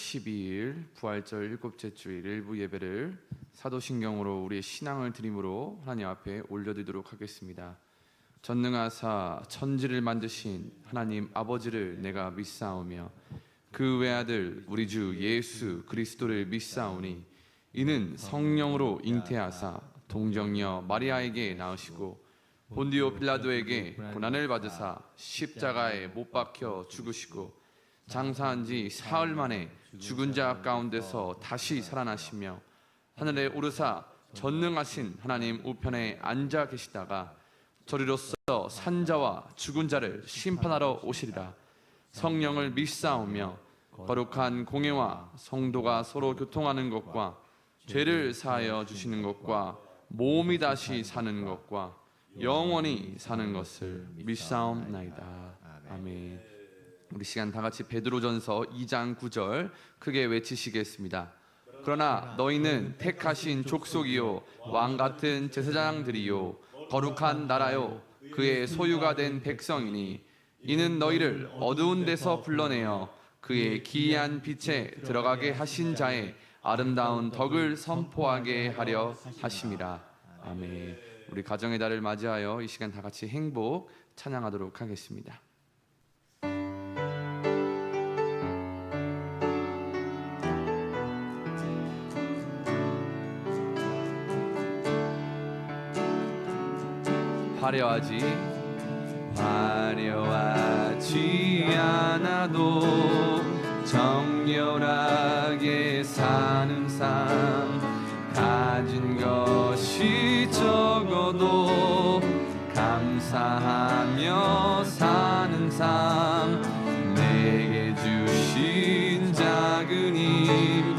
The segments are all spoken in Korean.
12일 부활절 일곱째 주일 일부 예배를 사도신경으로 우리의 신앙을 드림으로 하나님 앞에 올려드리도록 하겠습니다. 전능하사 천지를 만드신 하나님 아버지를 내가 믿사오며 그 외아들 우리 주 예수 그리스도를 믿사오니 이는 성령으로 잉태하사 동정녀 마리아에게 낳으시고 본디오 빌라도에게 고난을 받으사 십자가에 못 박혀 죽으시고 장사한 지 사흘 만에 죽은 자 가운데서 다시 살아나시며 하늘에 오르사 전능하신 하나님 우편에 앉아 계시다가 저리로서 산자와 죽은 자를 심판하러 오시리라. 성령을 믿사오며 거룩한 공예와 성도가 서로 교통하는 것과 죄를 사하여 주시는 것과 몸이 다시 사는 것과 영원히 사는 것을 믿사옵나이다. 아멘. 우리 시간 다 같이 베드로전서 2장 9절 크게 외치시겠습니다. 그러나 너희는 택하신 족속이요 왕 같은 제사장들이요 거룩한 나라요 그의 소유가 된 백성이니 이는 너희를 어두운 데서 불러내어 그의 기이한 빛에 들어가게 하신 자의 아름다운 덕을 선포하게 하려 하심이라. 아멘. 우리 가정의 달을 맞이하여 이 시간 다 같이 행복 찬양하도록 하겠습니다. 화려하지 않아도 정결하게 사는 삶 가진 것이 적어도 감사하며 사는 삶 내게 주신 작은 힘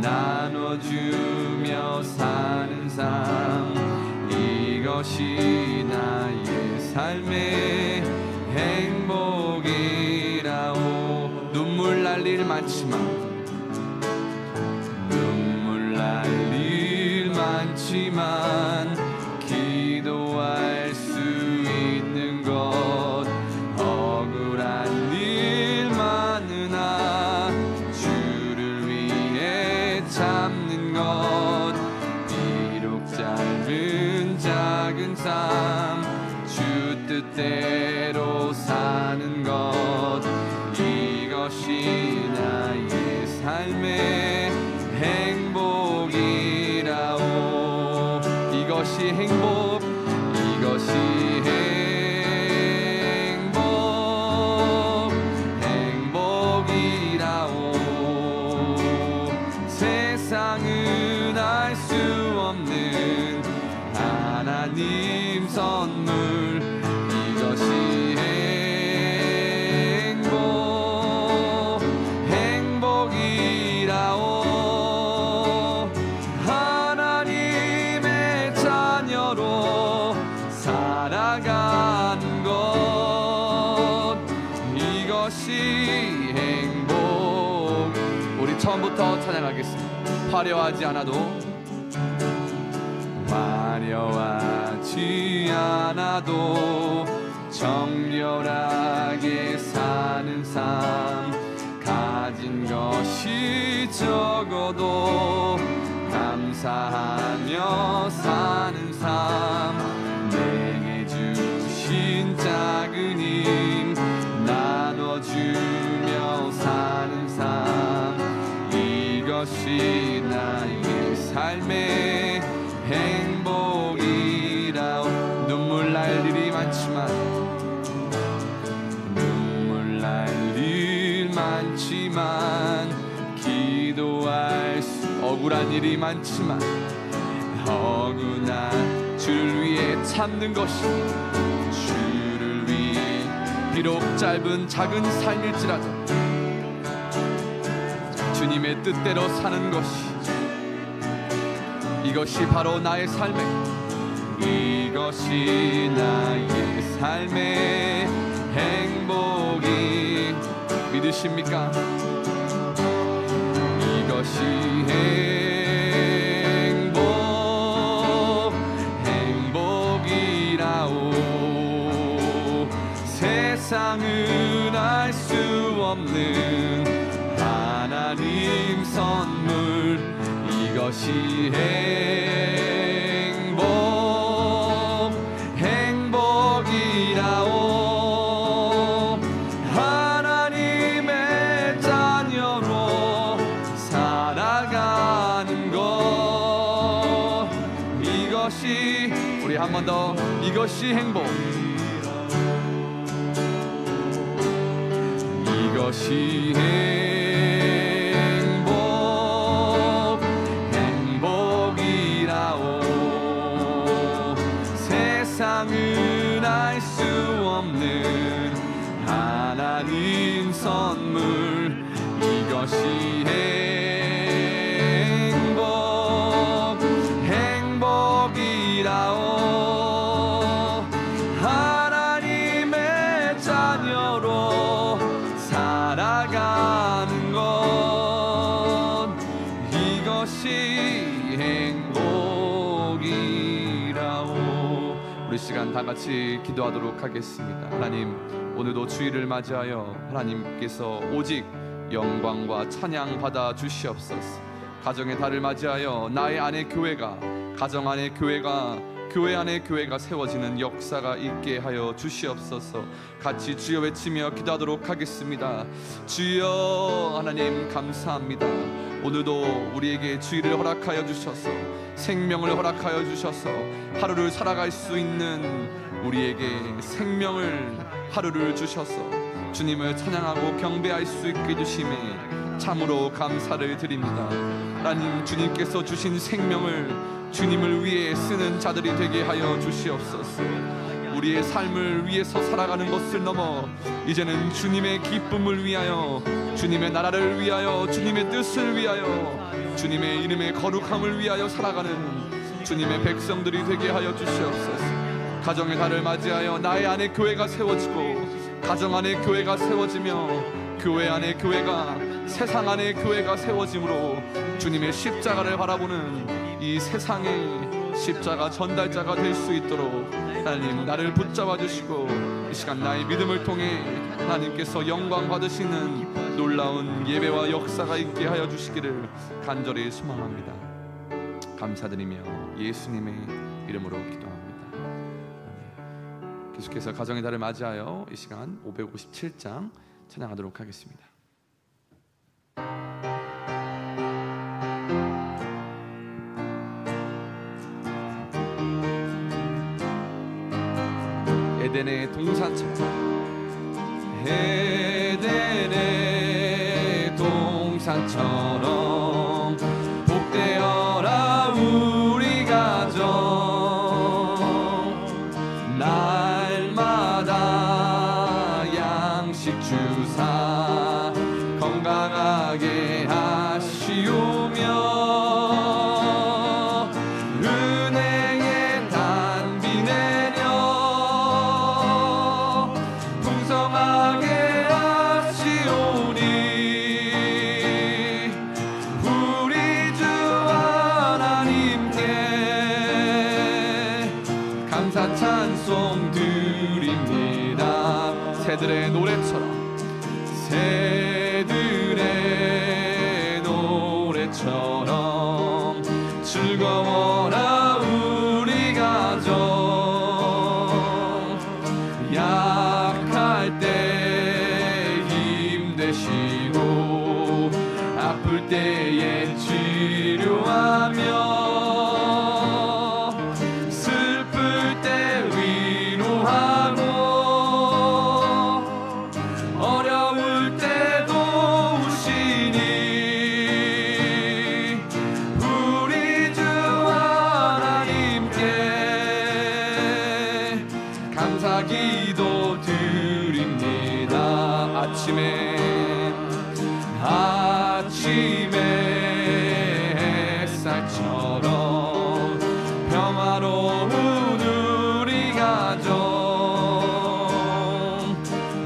나눠주며 사는 삶 이것이 나의 삶의 행복이라오. 눈물 날 일 많지만 기도할 수 있는 것 억울한 일 많으나 주를 위해 참는 것 비록 짧은 작은 삶 주 뜻대로 사는 것 이것이 나의 삶의 행복이라오. 이것이 행복, 이것이 행복이라오. 세상은 알 수 없는 하나님 선물 이것이 행복이라오. 하나님의 자녀로 살아가는 것 이것이 행복. 우리 처음부터 찬양하겠습니다. 화려하지 않아도 정결하게 사는 삶 가진 것이 적어도 감사하며 사는 삶 내게 주신 작은 힘 나눠주며 사는 삶 이것이 나의 삶의 행복이라. 눈물 날 일이 많지만 기도할 수 억울한 일이 많지만 억울한 주를 위해 참는 것이 주를 위해 비록 짧은 작은 삶일지라도 주님의 뜻대로 사는 것이 이것이 바로 나의 삶의 이것이 나의 삶의 행복이 믿으십니까? 이것이 행복이라오. 세상은 알 수 없는 하나님 하나님 선물 이것이 행복이라오. 하나님의 자녀로 살아가는 것 이것이 우리 한 번 더 이것이 행복 이것이 행복이라오. 세상은 알 수 없는 하나님 선물 이것이 행복이라오. 하나님의 자녀로 살아가는 것 이것이 행복이라오. 우리 시간 다 같이 기도하도록 하겠습니다. 하나님, 오늘도 주일을 맞이하여 하나님께서 오직 영광과 찬양 받아 주시옵소서. 가정의 달을 맞이하여 나의 안에 교회가, 가정 안에 교회가, 교회 안에 교회가 세워지는 역사가 있게 하여 주시옵소서. 같이 주여 외치며 기도하도록 하겠습니다. 주여 하나님 감사합니다. 오늘도 우리에게 주의를 허락하여 주셔서, 생명을 허락하여 주셔서 하루를 살아갈 수 있는 우리에게 생명을, 하루를 주셔서 주님을 찬양하고 경배할 수 있게 해주심에 참으로 감사를 드립니다. 하나님, 주님께서 주신 생명을 주님을 위해 쓰는 자들이 되게 하여 주시옵소서. 우리의 삶을 위해서 살아가는 것을 넘어 이제는 주님의 기쁨을 위하여, 주님의 나라를 위하여, 주님의 뜻을 위하여, 주님의 이름의 거룩함을 위하여 살아가는 주님의 백성들이 되게 하여 주시옵소서. 가정의 달을 맞이하여 나의 안에 교회가 세워지고, 가정 안에 교회가 세워지며, 교회 안에 교회가, 세상 안에 교회가 세워짐으로 주님의 십자가를 바라보는 이 세상의 십자가 전달자가 될 수 있도록 하나님 나를 붙잡아 주시고, 이 시간 나의 믿음을 통해 하나님께서 영광 받으시는 놀라운 예배와 역사가 있게 하여 주시기를 간절히 소망합니다. 감사드리며 예수님의 이름으로 기도합니다. 아멘. 계속해서 가정의 달을 맞이하여 이 시간 557장 찬양하도록 하겠습니다. 에덴의 동산처럼, 에덴의 동산처럼 복되어라 우리 가정. 날마다 양식 주사 건강하게 하시오며, 찬송 드립니다. 새들의 노래처럼, 새들의 노래처럼 즐거워라 우리 가정. 약할 때 힘 되시고, 아플 때에 치료하며, 감사기도 드립니다. 아침에 햇살처럼 평화로운 우리 가정.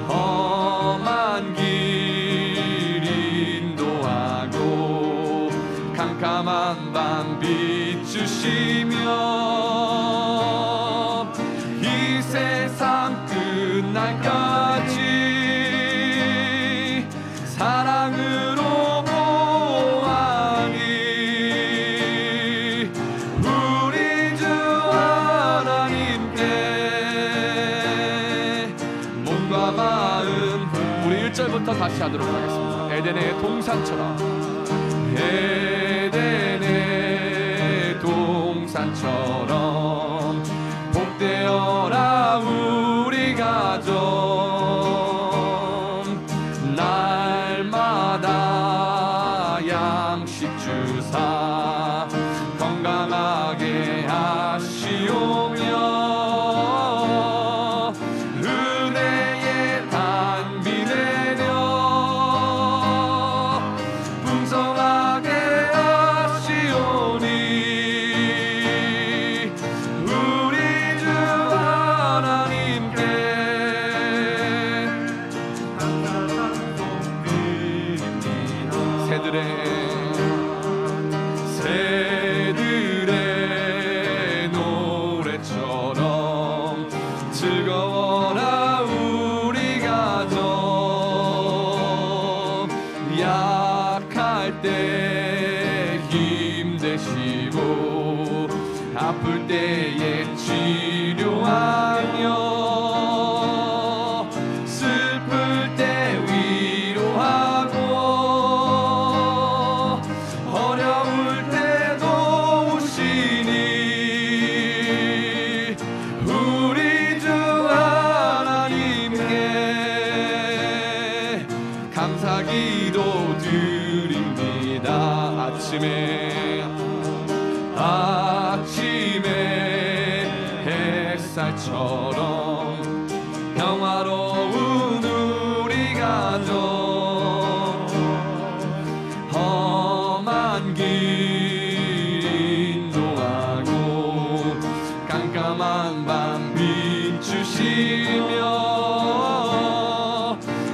험한 길 인도하고 캄캄한 밤 비추시며, 세상 끝날까지 사랑으로 다시 하도록 하겠습니다. 에덴의 동산처럼, 에덴의 동산처럼 복되어라 우리 가정. 날마다 양식 주사 건강하게 하시오며 은혜의 단비 내려 풍성하게 하시오니 우리 주 하나님께 감사찬송 드립니다. 새들의 노래처럼 즐거워라 우리 가정. 약할 때 힘내시고 아플 때에 치료하며 슬플 때 위로하고 어려울 때 도우시니 우리 주 하나님께 감사기도 드립니다. 아침에 햇살처럼 평화로운 우리 가정. 험한 길 인도하고 깜깜한 밤 비추시며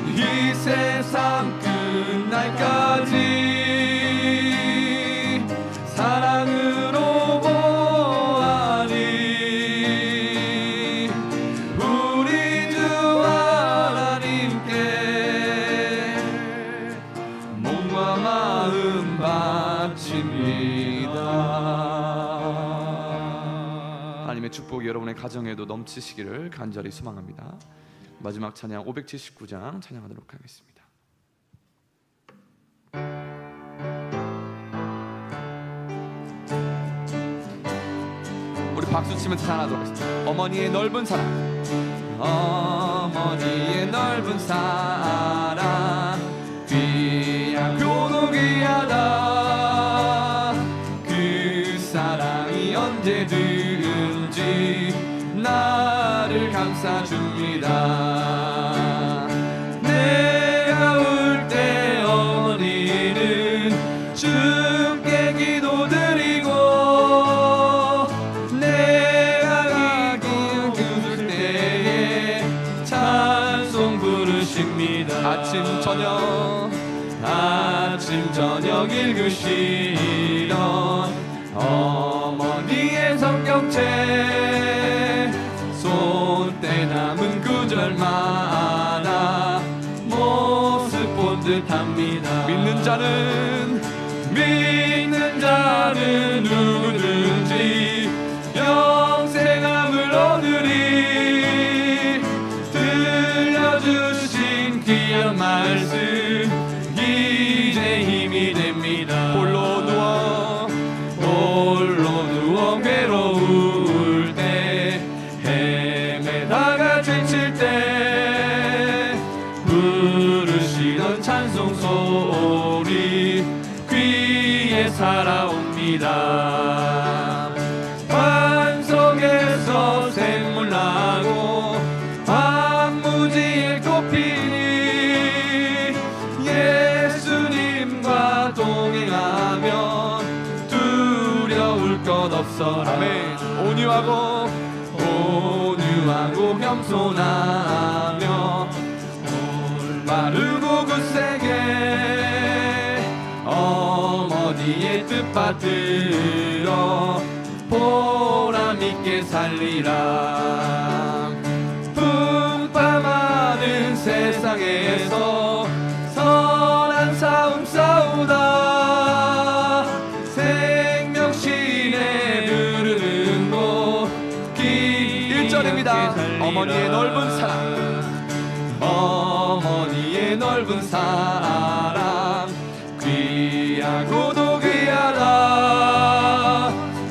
이 세상 끝날까지 사랑으로 보아니 우리 주 하나님께 몸과 마음 바칩니다. 하나님의 축복이 여러분의 가정에도 넘치시기를 간절히 소망합니다. 마지막 찬양 579장 찬양하도록 하겠습니다. 우리 박수 치면서 찬양하도록 하겠습니다. 어머니의 넓은 사랑, 어머니의 넓은 사랑 귀하고도 귀하다. 그 사랑이 언제든지 나를 감싸줍니다. 내가 울 때 어머니는 주께 기도드리고 내가 기웃을 때에 찬송 부르십니다. 아침 저녁 읽으시던 어머니의 성경책 손때 남은 구절마다 모습 본 듯합니다. 믿는 자는 누구든지 영생함을 얻으리. 들려주신 귀한 말씀 이제 힘이 됩니다. 홀로 누워 괴로울 때 헤매다가 지칠 때 부르시던 찬송 소리 귀에 살아옵니다. 반석에서 샘물 나고 황무지에 꽃피니 예수님과 동행하면 두려울 것 없어라. 아멘. 온유하고 겸손하며 올바르고 굳세게 어머니의 뜻 받들어 보람있게 살리라. 풍파많은 세상에서 선한 싸움 싸우다 생명신에 부르는 곳 1절입니다. 어머니의 넓은 사랑, 어머니의 주의 넓은 사랑 귀하고도 귀하다.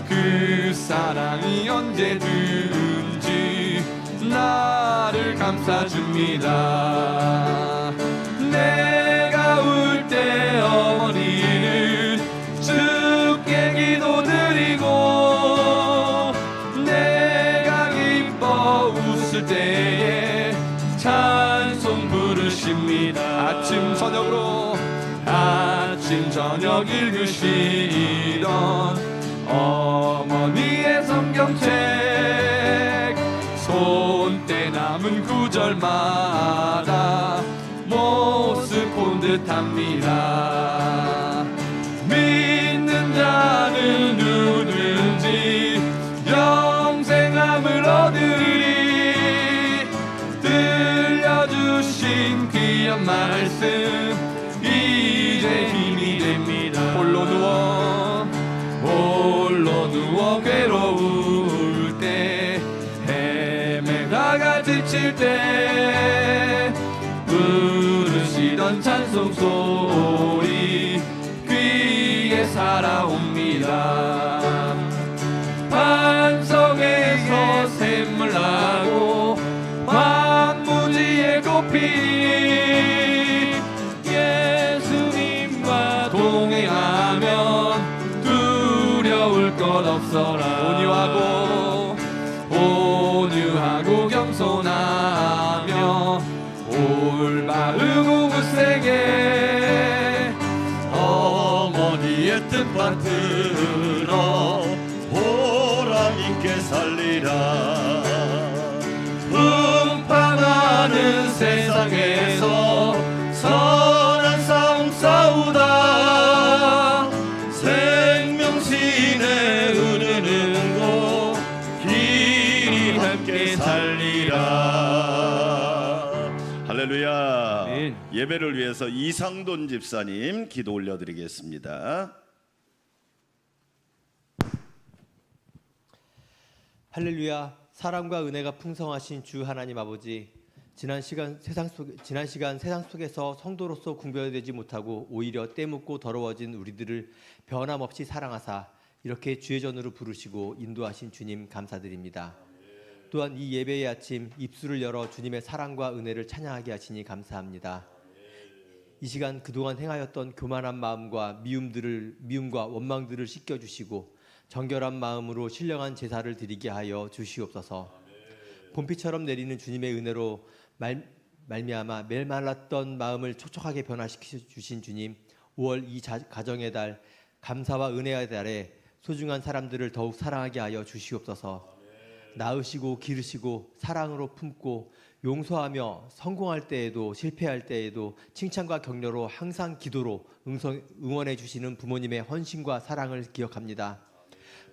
그 사랑이 언제든지 나를 감싸줍니다. 내가 울 때 어머니는 주께 기도드리고, 내가 기뻐 웃을 때에 찬송 부르십니다. 아침 저녁 읽으시던 어머니의 성경책 손때 남은 구절마다 모습 본 듯합니다. 믿는 자는 누구든지 영생함을 얻으리. 들려주신 귀한 말씀 이제 힘이 됩니다. 홀로 누워 괴로울 때, 헤매다가 지칠 때 부르시던 찬송 소리 귀에 살아옵니다. 반석에서 샘물 나고 황무지에 꽃피, 예수님과 동행하면 두려울 것 없어라. 온유하고 겸손하며 올바르고 굳세게 어머니의 뜻 받들어 보람 있게 살리라. 풍파많은 세상에서 선한 싸움 싸우다 생명신에 흐르는 곳 길이 함께 살리라. 할렐루야. 아멘. 예배를 위해서 이상돈 집사님 기도 올려드리겠습니다. 할렐루야. 사랑과 은혜가 풍성하신 주 하나님 아버지, 지난 시간 세상 속에서 성도로서 구별되지 못하고 오히려 때묻고 더러워진 우리들을 변함없이 사랑하사 이렇게 주의 전으로 부르시고 인도하신 주님 감사드립니다. 또한 이 예배의 아침 입술을 열어 주님의 사랑과 은혜를 찬양하게 하시니 감사합니다. 이 시간 그동안 행하였던 교만한 마음과 미움과 원망들을 씻겨주시고 정결한 마음으로 신령한 제사를 드리게 하여 주시옵소서. 봄비처럼 내리는 주님의 은혜로 말미암아 메말랐던 마음을 촉촉하게 변화시켜 주신 주님, 5월 이 가정의 달, 감사와 은혜의 달에 소중한 사람들을 더욱 사랑하게 하여 주시옵소서. 낳으시고 기르시고 사랑으로 품고 용서하며 성공할 때에도 실패할 때에도 칭찬과 격려로 항상 기도로 응원해 주시는 부모님의 헌신과 사랑을 기억합니다.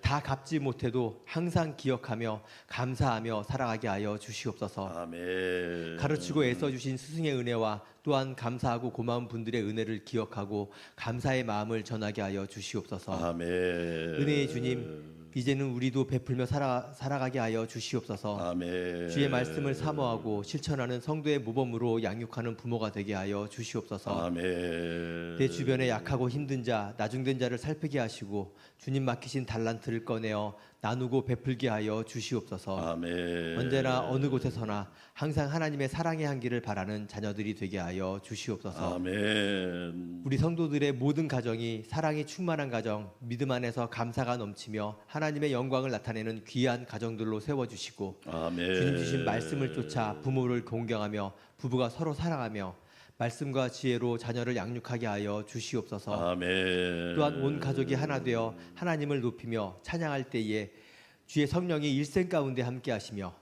다 갚지 못해도 항상 기억하며 감사하며 살아가게 하여 주시옵소서. 아멘. 가르치고 애써주신 스승의 은혜와 또한 감사하고 고마운 분들의 은혜를 기억하고 감사의 마음을 전하게 하여 주시옵소서. 아멘. 은혜의 주님, 이제는 우리도 베풀며 살아가게 하여 주시옵소서. 아멘. 주의 말씀을 사모하고 실천하는 성도의 모범으로 양육하는 부모가 되게 하여 주시옵소서. 아멘. 내 주변에 약하고 힘든 자, 나중된 자를 살피게 하시고 주님 맡기신 달란트를 꺼내어 나누고 베풀게 하여 주시옵소서. 아멘. 언제나 어느 곳에서나 항상 하나님의 사랑의 향기를 바라는 자녀들이 되게 하여 주시옵소서. 아멘. 우리 성도들의 모든 가정이 사랑이 충만한 가정, 믿음 안에서 감사가 넘치며 하나님의 영광을 나타내는 귀한 가정들로 세워주시고, 아멘. 주님 주신 말씀을 쫓아 부모를 공경하며 부부가 서로 사랑하며 말씀과 지혜로 자녀를 양육하게 하여 주시옵소서. 아멘. 또한 온 가족이 하나 되어 하나님을 높이며 찬양할 때에 주의 성령이 일생 가운데 함께 하시며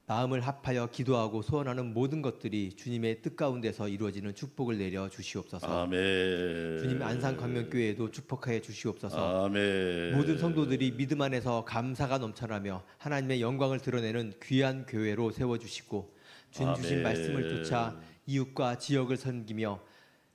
마음을 합하여 기도하고 소원하는 모든 것들이 주님의 뜻 가운데서 이루어지는 축복을 내려 주시옵소서. 아멘. 주님 안산광명교회에도 축복하여 주시옵소서. 아멘. 모든 성도들이 믿음 안에서 감사가 넘쳐나며 하나님의 영광을 드러내는 귀한 교회로 세워주시고, 주님 주신 아멘. 말씀을 쫓아 이웃과 지역을 섬기며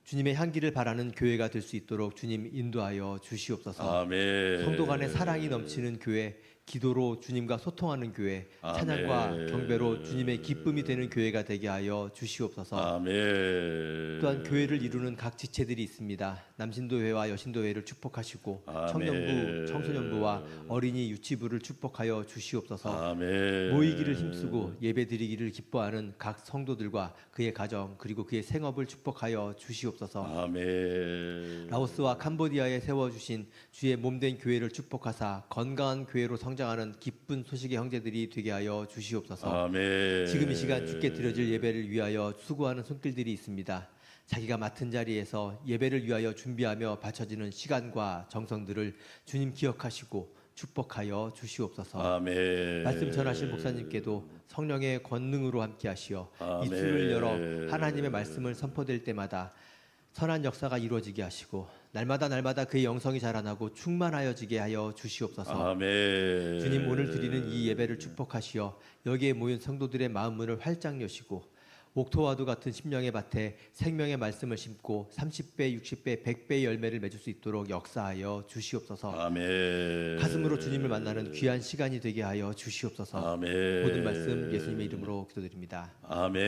주님의 향기를 바라는 교회가 될 수 있도록 주님 인도하여 주시옵소서. 아멘. 성도 간의 사랑이 넘치는 교회, 기도로 주님과 소통하는 교회, 아멘. 찬양과 경배로 주님의 기쁨이 되는 교회가 되게 하여 주시옵소서. 아멘. 또한 교회를 이루는 각 지체들이 있습니다. 남신도회와 여신도회를 축복하시고 아멘. 청년부, 청소년부와 어린이 유치부를 축복하여 주시옵소서. 아멘. 모이기를 힘쓰고 예배드리기를 기뻐하는 각 성도들과 그의 가정 그리고 그의 생업을 축복하여 주시옵소서. 아멘. 라오스와 캄보디아에 세워주신 주의 몸된 교회를 축복하사 건강한 교회로 성장하는 기쁜 소식의 형제들이 되게 하여 주시옵소서. 아멘. 지금 이 시간 주께 드려질 예배를 위하여 수고하는 손길들이 있습니다. 자기가 맡은 자리에서 예배를 위하여 준비하며 바쳐지는 시간과 정성들을 주님 기억하시고 축복하여 주시옵소서. 아멘. 말씀 전하신 목사님께도 성령의 권능으로 함께하시어 아멘. 입술을 열어 하나님의 말씀을 선포될 때마다 선한 역사가 이루어지게 하시고 날마다 그의 영성이 자라나고 충만하여지게 하여 주시옵소서. 아멘. 주님 오늘 드리는 이 예배를 축복하시어 여기에 모인 성도들의 마음 문을 활짝 여시고 옥토와도 같은 심령의 밭에 생명의 말씀을 심고 30배, 60배, 100배의 열매를 맺을 수 있도록 역사하여 주시옵소서. 아멘. 가슴으로 주님을 만나는 귀한 시간이 되게 하여 주시옵소서. 아멘. 모든 말씀 예수님의 이름으로 기도드립니다. 아멘.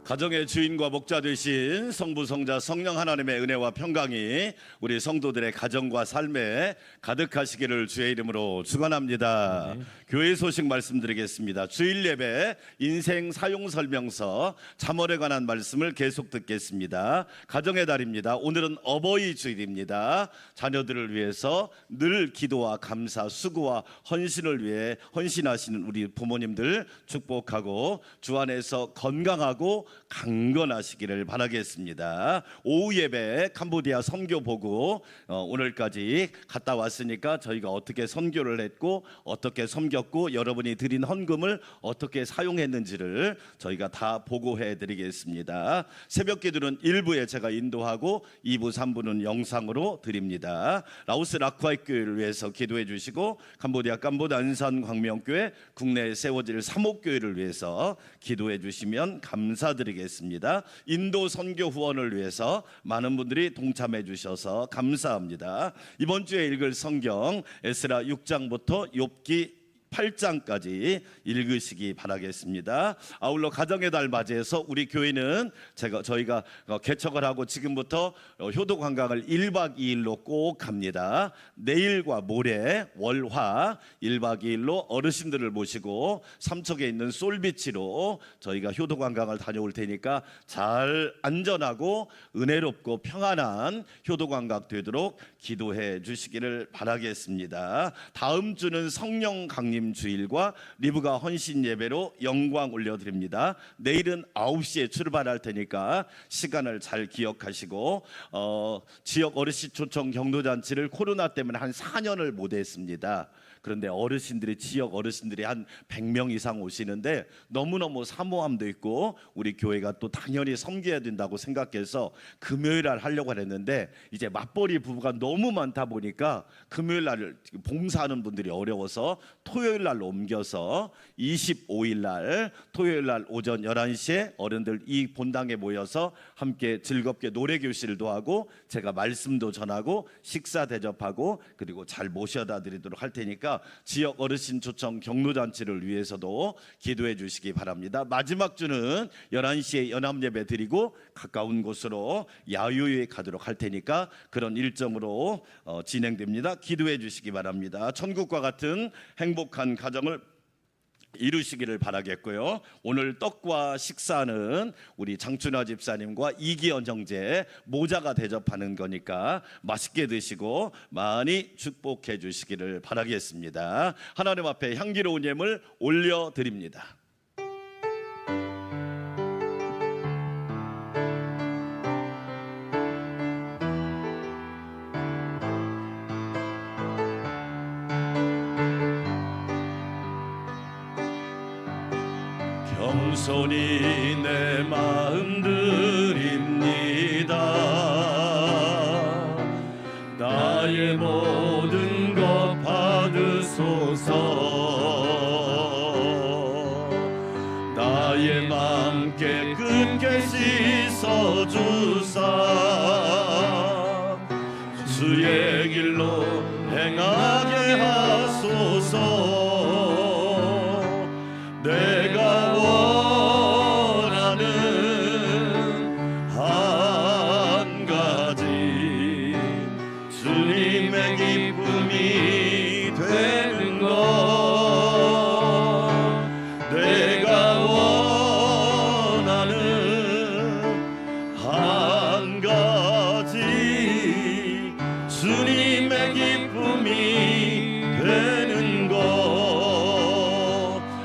가정의 주인과 목자 되신 성부 성자 성령 하나님의 은혜와 평강이 우리 성도들의 가정과 삶에 가득하시기를 주의 이름으로 축원합니다. 교회 소식 말씀드리겠습니다. 주일 예배 인생 사용 설명서 잠언에 관한 말씀을 계속 듣겠습니다. 가정의 달입니다. 오늘은 어버이 주일입니다. 자녀들을 위해서 늘 기도와 감사, 수고와 헌신을 위해 헌신하시는 우리 부모님들 축복하고 주 안에서 건강하고 강건하시기를 바라겠습니다. 오후 예배 캄보디아 선교 보고 오늘까지 갔다 왔으니까 저희가 어떻게 선교를 했고 어떻게 섬겼고 여러분이 드린 헌금을 어떻게 사용했는지를 저희가 다 보고해 드리겠습니다. 새벽 기도는 1부에 제가 인도하고 2부 3부는 영상으로 드립니다. 라오스 라쿠아이 교회를 위해서 기도해 주시고 캄보디아 깜보드 안산 광명교회 국내에 세워질 사목교회를 위해서 기도해 주시면 감사드리겠습니다. 인도 선교 후원을 위해서 많은 분들이 동참해 주셔서 감사합니다. 이번 주에 읽을 성경 에스라 6장부터 욥기 8장까지 읽으시기 바라겠습니다. 아울러 가정의 달 맞이해서 우리 교회는 저희가 개척을 하고 지금부터 효도 관광을 1박 2일로 꼭 갑니다. 내일과 모레 월화 1박 2일로 어르신들을 모시고 삼척에 있는 솔비치로 저희가 효도 관광을 다녀올 테니까 잘 안전하고 은혜롭고 평안한 효도 관광 되도록 기도해 주시기를 바라겠습니다. 다음 주는 성령 강림 주일과 리브가 헌신 예배로 영광 올려드립니다. 내일은 9시에 출발할 테니까 시간을 잘 기억하시고 지역 어르신 초청 경로잔치를 코로나 때문에 한 4년을 못했습니다. 그런데 지역 어르신들이 한 100명 이상 오시는데 너무너무 사모함도 있고 우리 교회가 또 당연히 섬겨야 된다고 생각해서 금요일 날 하려고 했는데 이제 맞벌이 부부가 너무 많다 보니까 금요일 날 봉사하는 분들이 어려워서 토요일 날로 옮겨서 25일 날 토요일 날 오전 11시에 어른들 이 본당에 모여서 함께 즐겁게 노래 교실도 하고 제가 말씀도 전하고 식사 대접하고 그리고 잘 모셔다 드리도록 할 테니까 지역 어르신 초청 경로잔치를 위해서도 기도해 주시기 바랍니다. 마지막 주는 11시에 연합예배 드리고 가까운 곳으로 야유회 가도록 할 테니까 그런 일정으로 진행됩니다. 기도해 주시기 바랍니다. 천국과 같은 행복한 가정을 이루시기를 바라겠고요. 오늘 떡과 식사는 우리 장춘화 집사님과 이기현 형제 모자가 대접하는 거니까 맛있게 드시고 많이 축복해 주시기를 바라겠습니다. 하나님 앞에 향기로운 예물 올려드립니다. 겸손히 내 마음 드립니다. 나의 모든 것 받으소서. 나의 우리의 마음 깨끗게 씻어주사 주의 길로 행하게 하소서. 내가 원하는 한 가지 주님의 기쁨이 되는 것. 내가 원하는 한 가지 주님의 기쁨이 되는 것.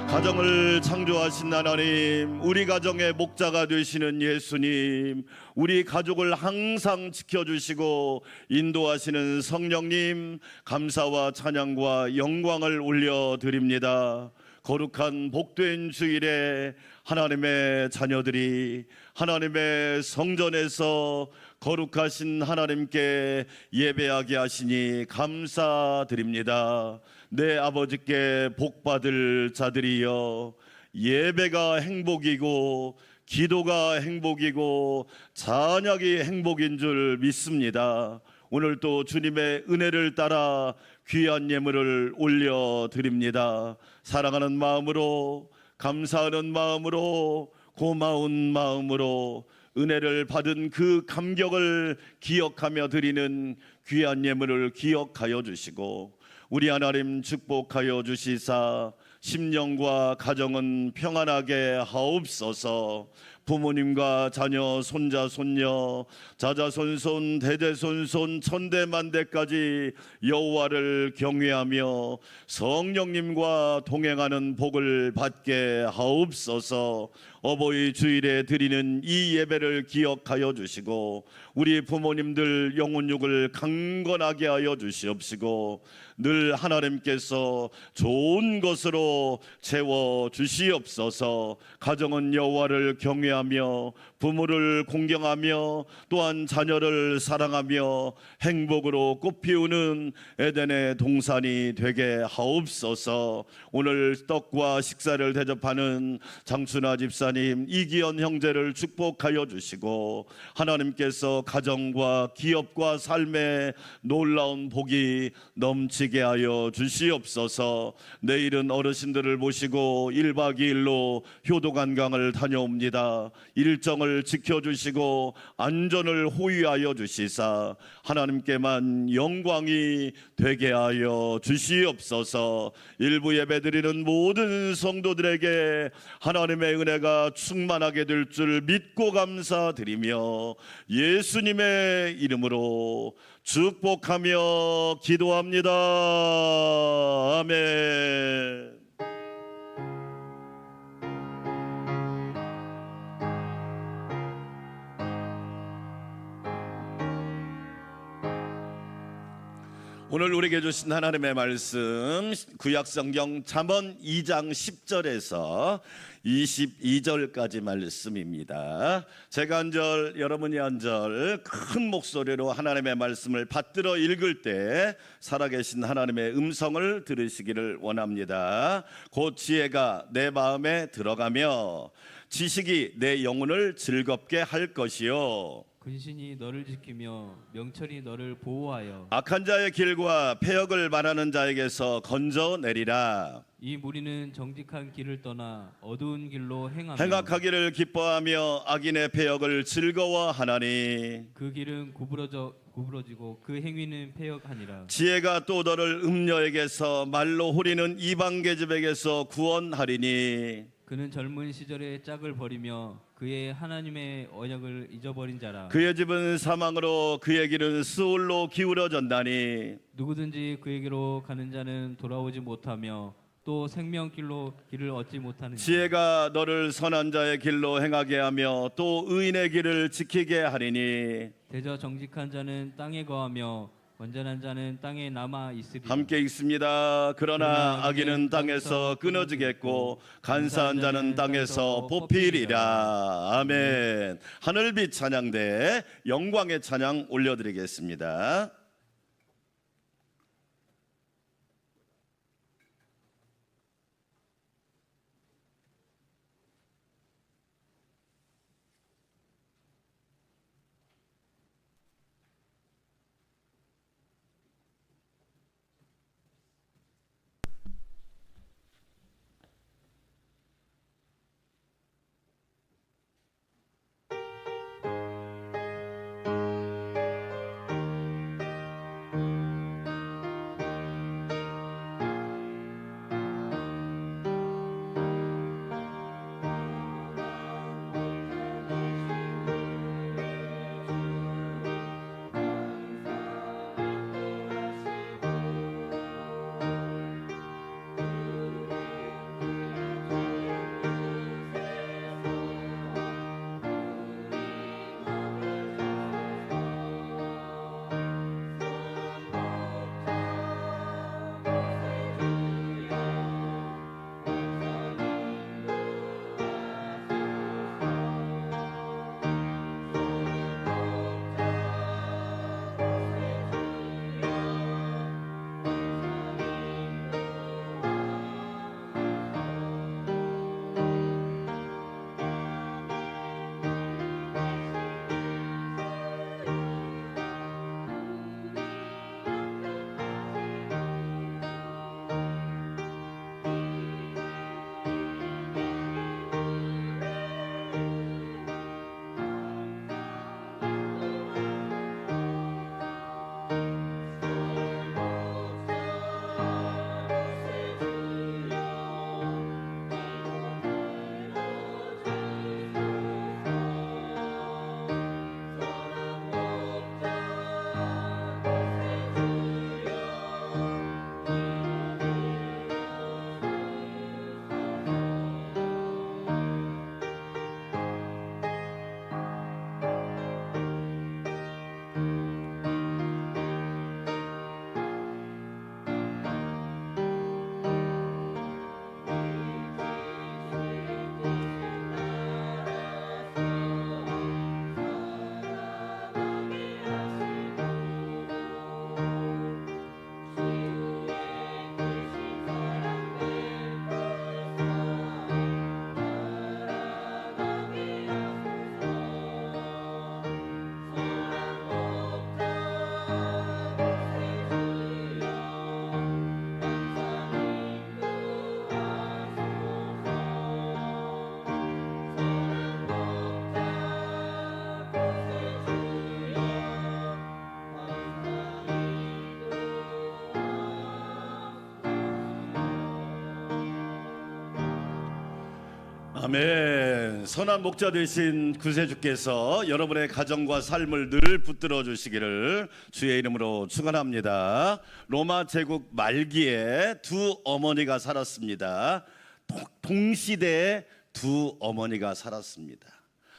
가정을 창조하신 하나님, 우리 가정의 목자가 되시는 예수님, 우리 가족을 항상 지켜주시고 인도하시는 성령님, 감사와 찬양과 영광을 올려드립니다. 거룩한 복된 주일에 하나님의 자녀들이 하나님의 성전에서 거룩하신 하나님께 예배하게 하시니 감사드립니다. 내 아버지께 복받을 자들이여, 예배가 행복이고 기도가 행복이고 찬양이 행복인 줄 믿습니다. 오늘 또 주님의 은혜를 따라 귀한 예물을 올려드립니다. 사랑하는 마음으로, 감사하는 마음으로, 고마운 마음으로 은혜를 받은 그 감격을 기억하며 드리는 귀한 예물을 기억하여 주시고, 우리 하나님 축복하여 주시사 심령과 가정은 평안하게 하옵소서. 부모님과 자녀, 손자, 손녀, 자자손손, 대대손손, 천대만대까지 여호와를 경외하며 성령님과 동행하는 복을 받게 하옵소서. 어버이 주일에 드리는 이 예배를 기억하여 주시고, 우리 부모님들 영혼육을 강건하게 하여 주시옵시고, 늘 하나님께서 좋은 것으로 채워 주시옵소서. 가정은 여호와를 경외하며 부모를 공경하며 또한 자녀를 사랑하며 행복으로 꽃피우는 에덴의 동산이 되게 하옵소서. 오늘 떡과 식사를 대접하는 장춘아 집사님, 이기현 형제를 축복하여 주시고, 하나님께서 가정과 기업과 삶에 놀라운 복이 넘치게 하여 주시옵소서. 내일은 어르신들을 모시고 1박 2일로 효도관광을 다녀옵니다. 일정을 지켜주시고 안전을 호위하여 주시사 하나님께만 영광이 되게 하여 주시옵소서. 일부 예배드리는 모든 성도들에게 하나님의 은혜가 충만하게 될 줄 믿고 감사드리며 예수님의 이름으로 축복하며 기도합니다. 아멘. 오늘 우리에게 주신 하나님의 말씀, 구약성경 잠언 2장 10절에서 22절까지 말씀입니다. 제가 한 절, 여러분이 한 절 큰 목소리로 하나님의 말씀을 받들어 읽을 때 살아계신 하나님의 음성을 들으시기를 원합니다. 곧 지혜가 내 마음에 들어가며 지식이 내 영혼을 즐겁게 할 것이요, 근신이 너를 지키며 명철이 너를 보호하여 악한 자의 길과 패역을 말하는 자에게서 건져내리라. 이 무리는 정직한 길을 떠나 어두운 길로 행하며 행악하기를 기뻐하며 악인의 패역을 즐거워하나니 그 길은 구부러지고 그 행위는 패역하니라. 지혜가 또 너를 음녀에게서 말로 호리는 이방 계집에게서 구원하리니 그는 젊은 시절에 짝을 버리며 그의 하나님의 언약을 잊어버린 자라. 그의 집은 사망으로 그의 길은 스올로 기울어졌나니 누구든지 그에게로 가는 자는 돌아오지 못하며 또 생명길로 길을 얻지 못하는 지혜가 너를 선한 자의 길로 행하게 하며 또 의인의 길을 지키게 하리니 대저 정직한 자는 땅에 거하며 완전한 자는 땅에 남아 있으리라. 함께 읽습니다. 그러나 악인은 땅에서 끊어지겠고 간사한 자는 땅에서 뽑히리라. 아멘. 하늘빛 찬양대 영광의 찬양 올려드리겠습니다. 아멘. 선한 목자 되신 구세주께서 여러분의 가정과 삶을 늘 붙들어 주시기를 주의 이름으로 축원합니다. 로마 제국 말기에 두 어머니가 살았습니다. 동시대에 두 어머니가 살았습니다.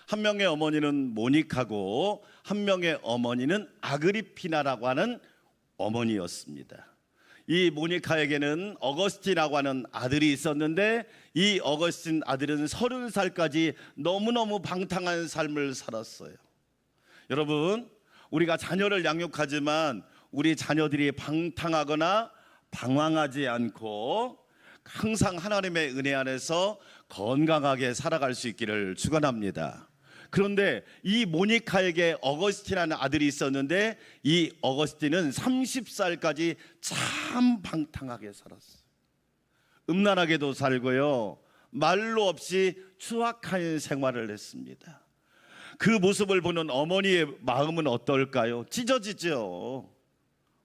한 명의 어머니는 모니카고 한 명의 어머니는 아그리피나라고 하는 어머니였습니다. 이 모니카에게는 어거스틴이라고 하는 아들이 있었는데 이 어거스틴 아들은 30살까지 너무너무 방탕한 삶을 살았어요. 여러분, 우리가 자녀를 양육하지만 우리 자녀들이 방탕하거나 방황하지 않고 항상 하나님의 은혜 안에서 건강하게 살아갈 수 있기를 축원합니다. 그런데 이 모니카에게 어거스틴이라는 아들이 있었는데 이 어거스틴은 30살까지 참 방탕하게 살았어요. 음란하게도 살고요, 말로 없이 추악한 생활을 했습니다. 그 모습을 보는 어머니의 마음은 어떨까요? 찢어지죠.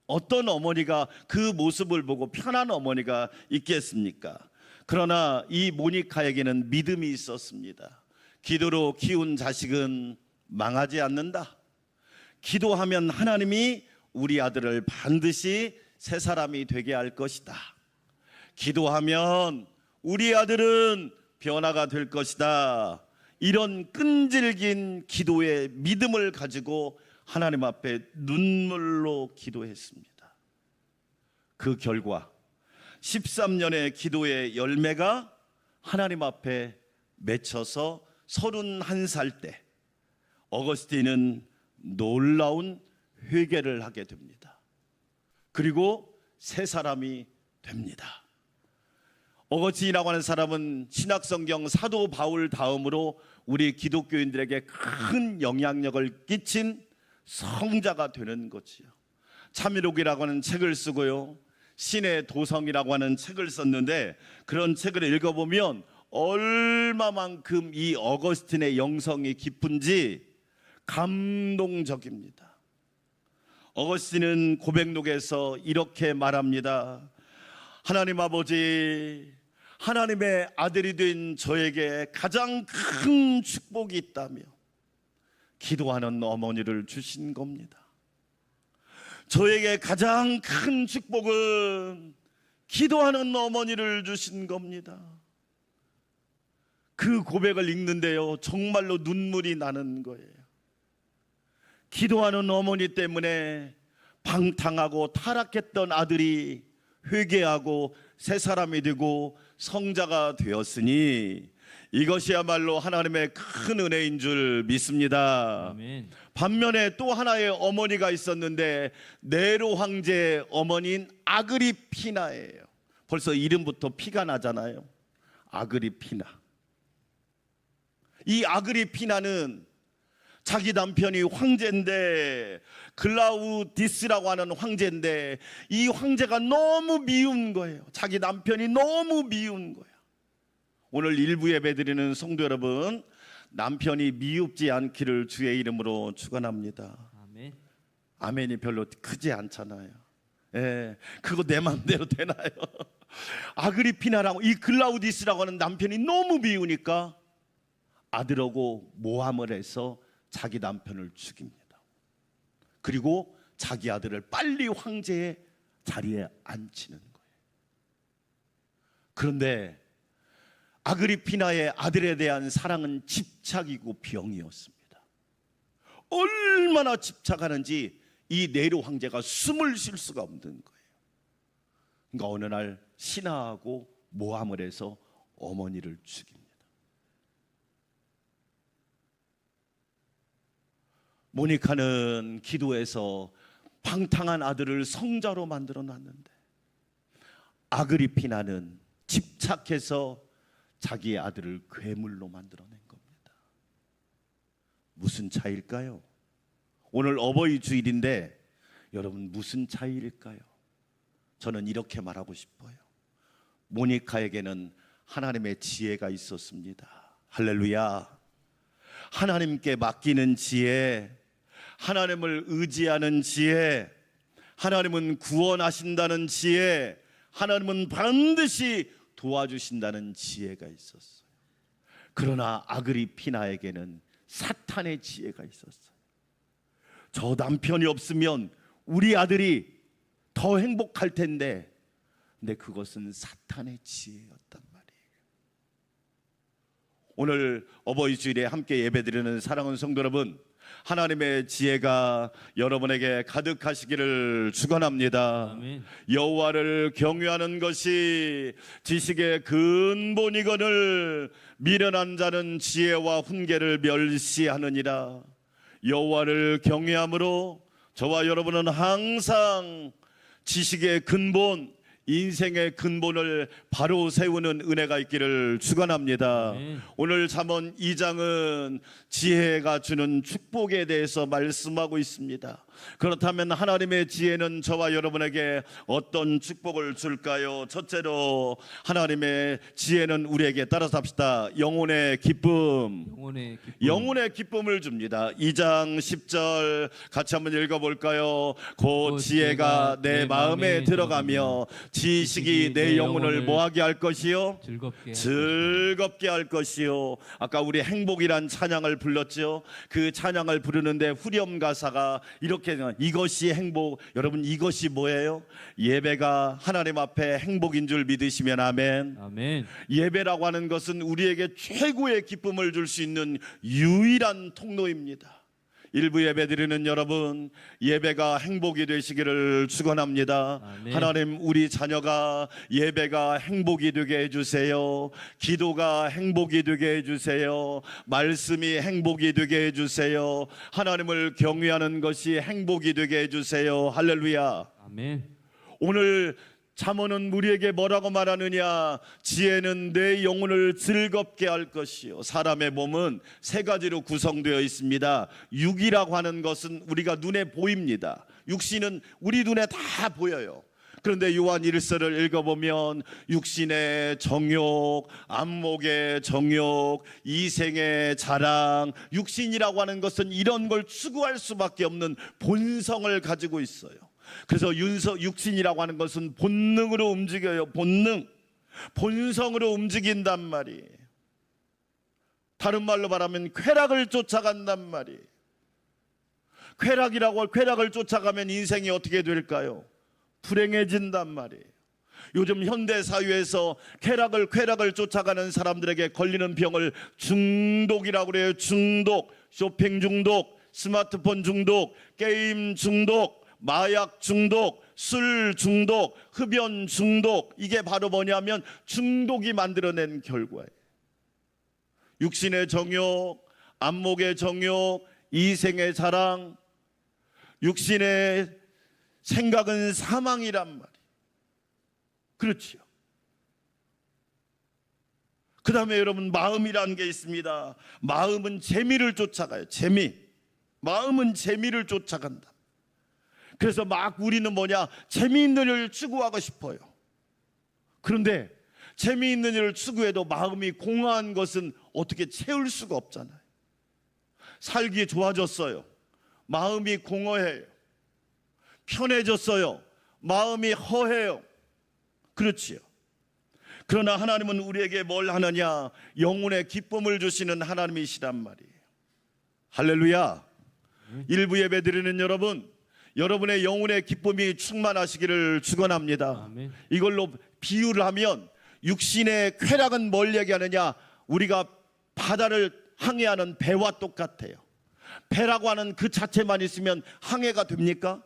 어떤 어머니가 그 모습을 보고 편한 어머니가 있겠습니까? 그러나 이 모니카에게는 믿음이 있었습니다. 기도로 키운 자식은 망하지 않는다. 기도하면 하나님이 우리 아들을 반드시 새 사람이 되게 할 것이다. 기도하면 우리 아들은 변화가 될 것이다. 이런 끈질긴 기도의 믿음을 가지고 하나님 앞에 눈물로 기도했습니다. 그 결과 13년의 기도의 열매가 하나님 앞에 맺혀서 31살 때 어거스틴은 놀라운 회개를 하게 됩니다. 그리고 새 사람이 됩니다. 어거스틴이라고 하는 사람은 신약성경 사도 바울 다음으로 우리 기독교인들에게 큰 영향력을 끼친 성자가 되는 거지요. 참회록이라고 하는 책을 쓰고요, 신의 도성이라고 하는 책을 썼는데 그런 책을 읽어보면 얼마만큼 이 어거스틴의 영성이 깊은지 감동적입니다. 어거스틴은 고백록에서 이렇게 말합니다. 하나님 아버지, 하나님의 아들이 된 저에게 가장 큰 축복이 있다며 기도하는 어머니를 주신 겁니다. 저에게 가장 큰 축복은 기도하는 어머니를 주신 겁니다. 그 고백을 읽는데요, 정말로 눈물이 나는 거예요. 기도하는 어머니 때문에 방탕하고 타락했던 아들이 회개하고 새 사람이 되고 성자가 되었으니 이것이야말로 하나님의 큰 은혜인 줄 믿습니다. 아멘. 반면에 또 하나의 어머니가 있었는데 네로 황제의 어머니인 아그리피나예요. 벌써 이름부터 피가 나잖아요. 아그리피나. 이 아그리피나는 자기 남편이 황제인데, 글라우디스라고 하는 황제인데 이 황제가 너무 미운 거예요. 자기 남편이 너무 미운 거예요. 오늘 일부 예배 드리는 성도 여러분, 남편이 미흡지 않기를 주의 이름으로 축원합니다. 아멘. 아멘이 별로 크지 않잖아요. 예, 그거 내 마음대로 되나요? 아그리피나라고, 이 글라우디스라고 하는 남편이 너무 미우니까 아들하고 모함을 해서 자기 남편을 죽입니다. 그리고 자기 아들을 빨리 황제의 자리에 앉히는 거예요. 그런데 아그리피나의 아들에 대한 사랑은 집착이고 병이었습니다. 얼마나 집착하는지 이 네로 황제가 숨을 쉴 수가 없는 거예요. 그러니까 어느 날 신하하고 모함을 해서 어머니를 죽입니다. 모니카는 기도해서 방탕한 아들을 성자로 만들어 놨는데 아그리피나는 집착해서 자기의 아들을 괴물로 만들어낸 겁니다. 무슨 차이일까요? 오늘 어버이 주일인데 여러분, 무슨 차이일까요? 저는 이렇게 말하고 싶어요. 모니카에게는 하나님의 지혜가 있었습니다. 할렐루야. 하나님께 맡기는 지혜, 하나님을 의지하는 지혜, 하나님은 구원하신다는 지혜, 하나님은 반드시 도와주신다는 지혜가 있었어요. 그러나 아그리피나에게는 사탄의 지혜가 있었어요. 저 남편이 없으면 우리 아들이 더 행복할 텐데, 근데 그것은 사탄의 지혜였단 말이에요. 오늘 어버이 주일에 함께 예배드리는 사랑하는 성도 여러분, 하나님의 지혜가 여러분에게 가득하시기를 축원합니다. 아멘. 여호와를 경외하는 것이 지식의 근본이거늘 미련한 자는 지혜와 훈계를 멸시하느니라. 여호와를 경외함으로 저와 여러분은 항상 지식의 근본, 인생의 근본을 바로 세우는 은혜가 있기를 축원합니다. 오늘 잠언 2장은 지혜가 주는 축복에 대해서 말씀하고 있습니다. 그렇다면 하나님의 지혜는 저와 여러분에게 어떤 축복을 줄까요? 첫째로 하나님의 지혜는 우리에게 따라서 합시다. 영혼의 기쁨. 영혼의 기쁨을 줍니다. 2장 10절 같이 한번 읽어볼까요? 곧 지혜가 내 마음에 들어가며 지식이 내 영혼을 뭐하게 할 것이요? 즐겁게 할 것이요. 아까 우리 행복이란 찬양을 불렀죠. 그 찬양을 부르는데 후렴 가사가 이렇게, 이것이 행복. 여러분, 이것이 뭐예요? 예배가 하나님 앞에 행복인 줄 믿으시면 아멘. 아멘. 예배라고 하는 것은 우리에게 최고의 기쁨을 줄 수 있는 유일한 통로입니다. 일부 예배 드리는 여러분, 예배가 행복이 되시기를 축원합니다. 아멘. 하나님, 우리 자녀가 예배가 행복이 되게 해주세요. 기도가 행복이 되게 해주세요. 말씀이 행복이 되게 해주세요. 하나님을 경외하는 것이 행복이 되게 해주세요. 할렐루야. 아멘. 오늘 잠언은 우리에게 뭐라고 말하느냐? 지혜는 내 영혼을 즐겁게 할 것이요. 사람의 몸은 세 가지로 구성되어 있습니다. 육이라고 하는 것은 우리가 눈에 보입니다. 육신은 우리 눈에 다 보여요. 그런데 요한 1서를 읽어보면 육신의 정욕, 안목의 정욕, 이생의 자랑, 육신이라고 하는 것은 이런 걸 추구할 수밖에 없는 본성을 가지고 있어요. 그래서 육신이라고 하는 것은 본능으로 움직여요. 본성으로 움직인단 말이에요. 다른 말로 말하면 쾌락을 쫓아간단 말이에요. 쾌락을 쫓아가면 인생이 어떻게 될까요? 불행해진단 말이에요. 요즘 현대 사회에서 쾌락을 쫓아가는 사람들에게 걸리는 병을 중독이라고 그래요. 중독, 쇼핑 중독, 스마트폰 중독, 게임 중독, 마약 중독, 술 중독, 흡연 중독. 이게 바로 뭐냐면 중독이 만들어낸 결과예요. 육신의 정욕, 안목의 정욕, 이생의 자랑, 육신의 생각은 사망이란 말이에요. 그렇지요. 그 다음에 여러분, 마음이라는 게 있습니다. 마음은 재미를 쫓아가요. 마음은 재미를 쫓아간다. 그래서 막 우리는 뭐냐? 재미있는 일을 추구하고 싶어요. 그런데 재미있는 일을 추구해도 마음이 공허한 것은 어떻게 채울 수가 없잖아요. 살기 좋아졌어요. 마음이 공허해요. 편해졌어요. 마음이 허해요. 그렇지요. 그러나 하나님은 우리에게 뭘 하느냐? 영혼의 기쁨을 주시는 하나님이시란 말이에요. 할렐루야. 일부 예배 드리는 여러분, 여러분의 영혼의 기쁨이 충만하시기를 축원합니다. 아멘. 이걸로 비유를 하면 육신의 쾌락은 뭘 얘기하느냐? 우리가 바다를 항해하는 배와 똑같아요. 배라고 하는 그 자체만 있으면 항해가 됩니까?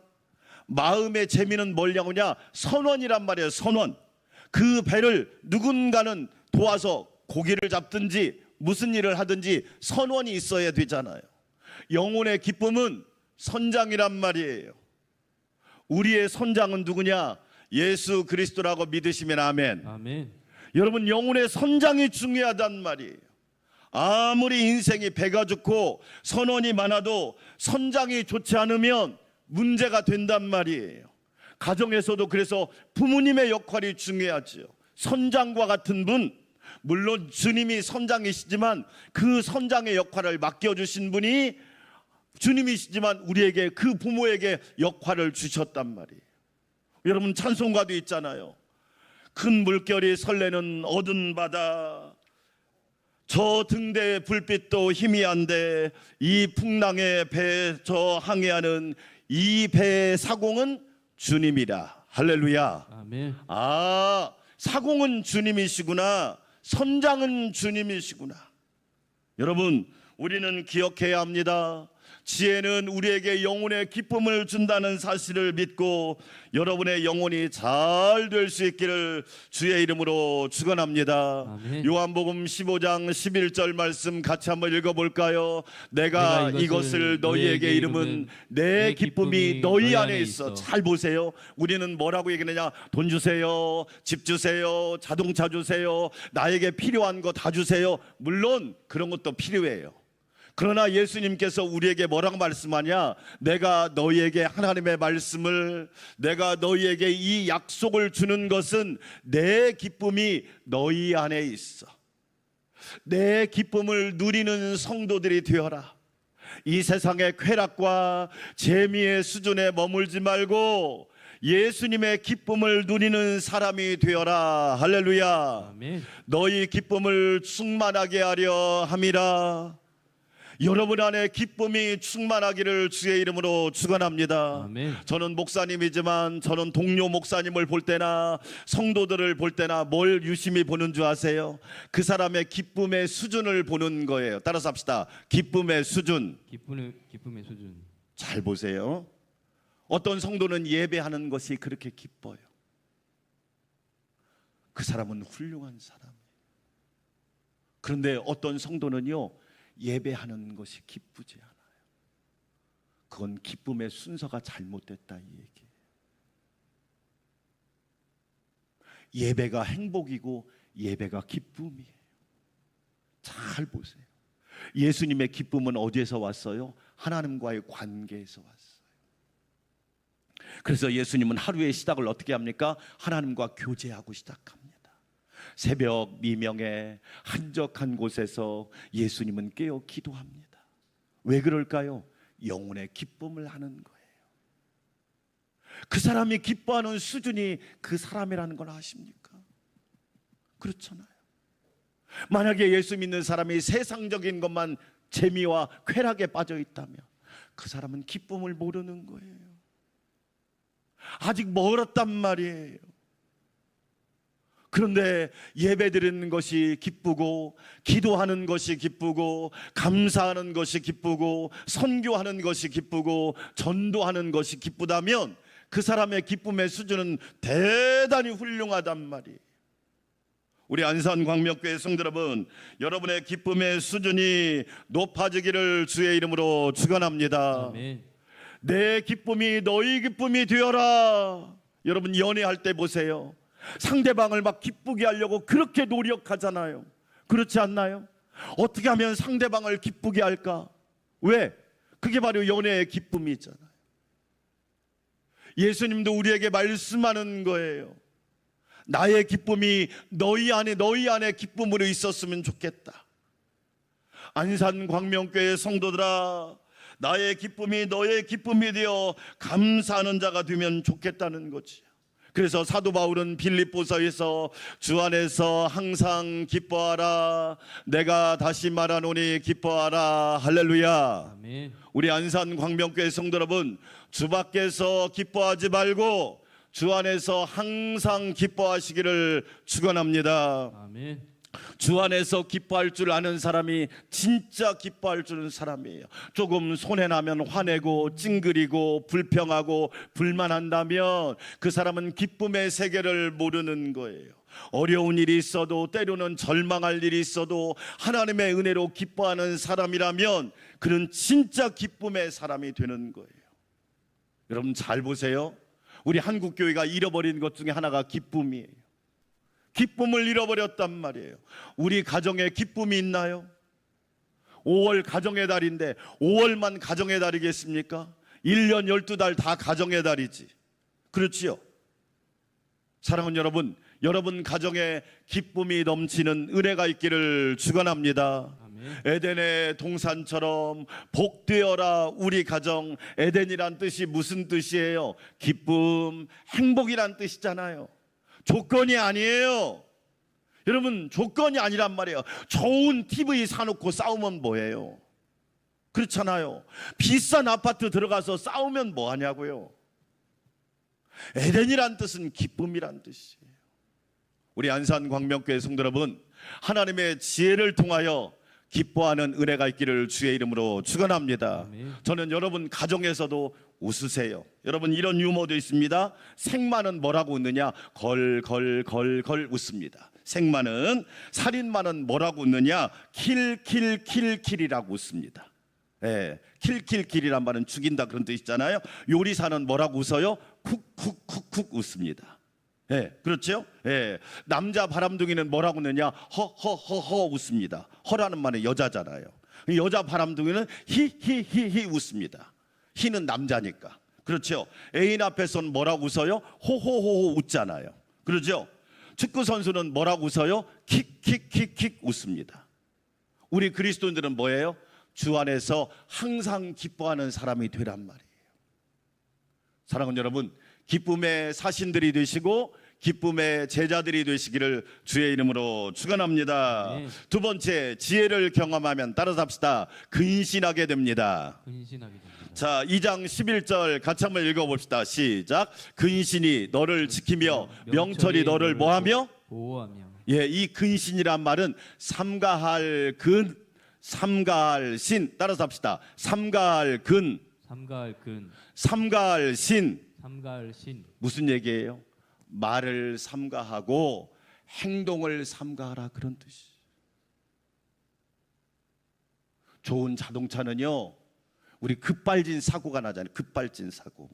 마음의 재미는 뭐냐고냐? 선원이란 말이에요. 선원. 그 배를 누군가는 도와서 고기를 잡든지 무슨 일을 하든지 선원이 있어야 되잖아요. 영혼의 기쁨은 선장이란 말이에요. 우리의 선장은 누구냐? 예수 그리스도라고 믿으시면 아멘. 아멘. 여러분, 영혼의 선장이 중요하단 말이에요. 아무리 인생이 배가 좋고 선원이 많아도 선장이 좋지 않으면 문제가 된단 말이에요. 가정에서도 그래서 부모님의 역할이 중요하죠. 선장과 같은 분, 물론 주님이 선장이시지만 그 선장의 역할을 맡겨주신 분이 주님이시지만 우리에게, 그 부모에게 역할을 주셨단 말이에요. 여러분, 찬송가도 있잖아요. 큰 물결이 설레는 어두운 바다, 저 등대의 불빛도 희미한데 이 풍랑의 배 저 항해하는 이 배의 사공은 주님이라. 할렐루야. 아멘. 아, 사공은 주님이시구나. 선장은 주님이시구나. 여러분, 우리는 기억해야 합니다. 지혜는 우리에게 영혼의 기쁨을 준다는 사실을 믿고 여러분의 영혼이 잘 될 수 있기를 주의 이름으로 축원합니다. 아멘. 요한복음 15장 11절 말씀 같이 한번 읽어볼까요? 내가 이것을 너희에게 이름은 내 기쁨이 너희 안에 있어. 잘 보세요. 우리는 뭐라고 얘기하느냐? 돈 주세요, 집 주세요, 자동차 주세요, 나에게 필요한 거 다 주세요. 물론 그런 것도 필요해요. 그러나 예수님께서 우리에게 뭐라고 말씀하냐? 내가 너희에게 하나님의 말씀을, 내가 너희에게 이 약속을 주는 것은 내 기쁨이 너희 안에 있어. 내 기쁨을 누리는 성도들이 되어라. 이 세상의 쾌락과 재미의 수준에 머물지 말고 예수님의 기쁨을 누리는 사람이 되어라. 할렐루야. 아멘. 너희 기쁨을 충만하게 하려 함이라. 여러분 안에 기쁨이 충만하기를 주의 이름으로 축원합니다. 아멘. 저는 목사님이지만 저는 동료 목사님을 볼 때나 성도들을 볼 때나 뭘 유심히 보는 줄 아세요? 그 사람의 기쁨의 수준을 보는 거예요. 따라서 합시다. 기쁨의 수준. 기쁨의 수준. 잘 보세요. 어떤 성도는 예배하는 것이 그렇게 기뻐요. 그 사람은 훌륭한 사람이에요. 그런데 어떤 성도는요, 예배하는 것이 기쁘지 않아요. 그건 기쁨의 순서가 잘못됐다 이 얘기예요. 예배가 행복이고 예배가 기쁨이에요. 잘 보세요. 예수님의 기쁨은 어디에서 왔어요? 하나님과의 관계에서 왔어요. 그래서 예수님은 하루의 시작을 어떻게 합니까? 하나님과 교제하고 시작합니다. 새벽 미명에 한적한 곳에서 예수님은 깨어 기도합니다. 왜 그럴까요? 영혼의 기쁨을 하는 거예요. 그 사람이 기뻐하는 수준이 그 사람이라는 걸 아십니까? 그렇잖아요. 만약에 예수 믿는 사람이 세상적인 것만 재미와 쾌락에 빠져 있다면 그 사람은 기쁨을 모르는 거예요. 아직 멀었단 말이에요. 그런데 예배드리는 것이 기쁘고 기도하는 것이 기쁘고 감사하는 것이 기쁘고 선교하는 것이 기쁘고 전도하는 것이 기쁘다면 그 사람의 기쁨의 수준은 대단히 훌륭하단 말이에요. 우리 안산광명교회 성도 여러분, 여러분의 기쁨의 수준이 높아지기를 주의 이름으로 축원합니다. 아멘. 내 기쁨이 너희 기쁨이 되어라. 여러분 연애할 때 보세요. 상대방을 막 기쁘게 하려고 그렇게 노력하잖아요. 그렇지 않나요? 어떻게 하면 상대방을 기쁘게 할까? 왜? 그게 바로 연애의 기쁨이잖아요. 예수님도 우리에게 말씀하는 거예요. 나의 기쁨이 너희 안에 기쁨으로 있었으면 좋겠다. 안산 광명교회 성도들아, 나의 기쁨이 너의 기쁨이 되어 감사하는 자가 되면 좋겠다는 거지. 그래서 사도 바울은 빌립보서에서 주 안에서 항상 기뻐하라. 내가 다시 말하노니 기뻐하라. 할렐루야. 아멘. 우리 안산 광명교회 성도 여러분, 주 밖에서 기뻐하지 말고 주 안에서 항상 기뻐하시기를 축원합니다. 아멘. 주 안에서 기뻐할 줄 아는 사람이 진짜 기뻐할 줄 아는 사람이에요. 조금 손해나면 화내고 찡그리고 불평하고 불만한다면 그 사람은 기쁨의 세계를 모르는 거예요. 어려운 일이 있어도 때로는 절망할 일이 있어도 하나님의 은혜로 기뻐하는 사람이라면 그는 진짜 기쁨의 사람이 되는 거예요. 여러분 잘 보세요. 우리 한국교회가 잃어버린 것 중에 하나가 기쁨이에요. 기쁨을 잃어버렸단 말이에요. 우리 가정에 기쁨이 있나요? 5월 가정의 달인데 5월만 가정의 달이겠습니까? 1년 12달 다 가정의 달이지. 그렇지요? 사랑하는 여러분, 여러분 가정에 기쁨이 넘치는 은혜가 있기를 축원합니다. 아멘. 에덴의 동산처럼 복되어라 우리 가정. 에덴이란 뜻이 무슨 뜻이에요? 기쁨, 행복이란 뜻이잖아요. 조건이 아니에요. 여러분 조건이 아니란 말이에요. 좋은 TV 사놓고 싸우면 뭐예요? 그렇잖아요. 비싼 아파트 들어가서 싸우면 뭐하냐고요. 에덴이란 뜻은 기쁨이란 뜻이에요. 우리 안산광명교회 성도 여러분, 하나님의 지혜를 통하여 기뻐하는 은혜가 있기를 주의 이름으로 축원합니다. 아멘. 저는 여러분 가정에서도 웃으세요. 여러분 이런 유머도 있습니다. 생마는 뭐라고 웃느냐? 걸걸걸걸 웃습니다. 생마는. 살인마는 뭐라고 웃느냐? 킬킬킬킬이라고 웃습니다. 예, 킬킬킬이란 말은 죽인다 그런 뜻이잖아요. 요리사는 뭐라고 웃어요? 쿡쿡쿡쿡 웃습니다. 예, 그렇죠? 예, 남자 바람둥이는 뭐라고 웃느냐? 허허허허 웃습니다. 허라는 말은 여자잖아요. 여자 바람둥이는 히히히히 웃습니다. 히는 남자니까. 그렇죠? 애인 앞에서는 뭐라고 웃어요? 호호호호 웃잖아요. 그렇죠? 축구 선수는 뭐라고 웃어요? 킥킥킥킥 웃습니다. 우리 그리스도인들은 뭐예요? 주 안에서 항상 기뻐하는 사람이 되란 말이에요. 사랑하는 여러분, 기쁨의 사신들이 되시고 기쁨의 제자들이 되시기를 주의 이름으로 축원합니다. 네. 두 번째, 지혜를 경험하면 따라서 합시다. 근신하게 됩니다. 근신하게 됩니다. 자, 2장 11절 같이 한번 읽어봅시다. 시작. 근신이 너를 지키며 명철이 너를 뭐하며? 보호하며. 예, 이 근신이란 말은 삼가할 근, 삼가할 신. 따라서 합시다. 삼가할 근, 삼가할 근, 삼가할 신. 삼가할 신. 무슨 얘기예요? 말을 삼가하고 행동을 삼가하라 그런 뜻이. 좋은 자동차는요, 우리 급발진 사고가 나잖아요. 급발진 사고.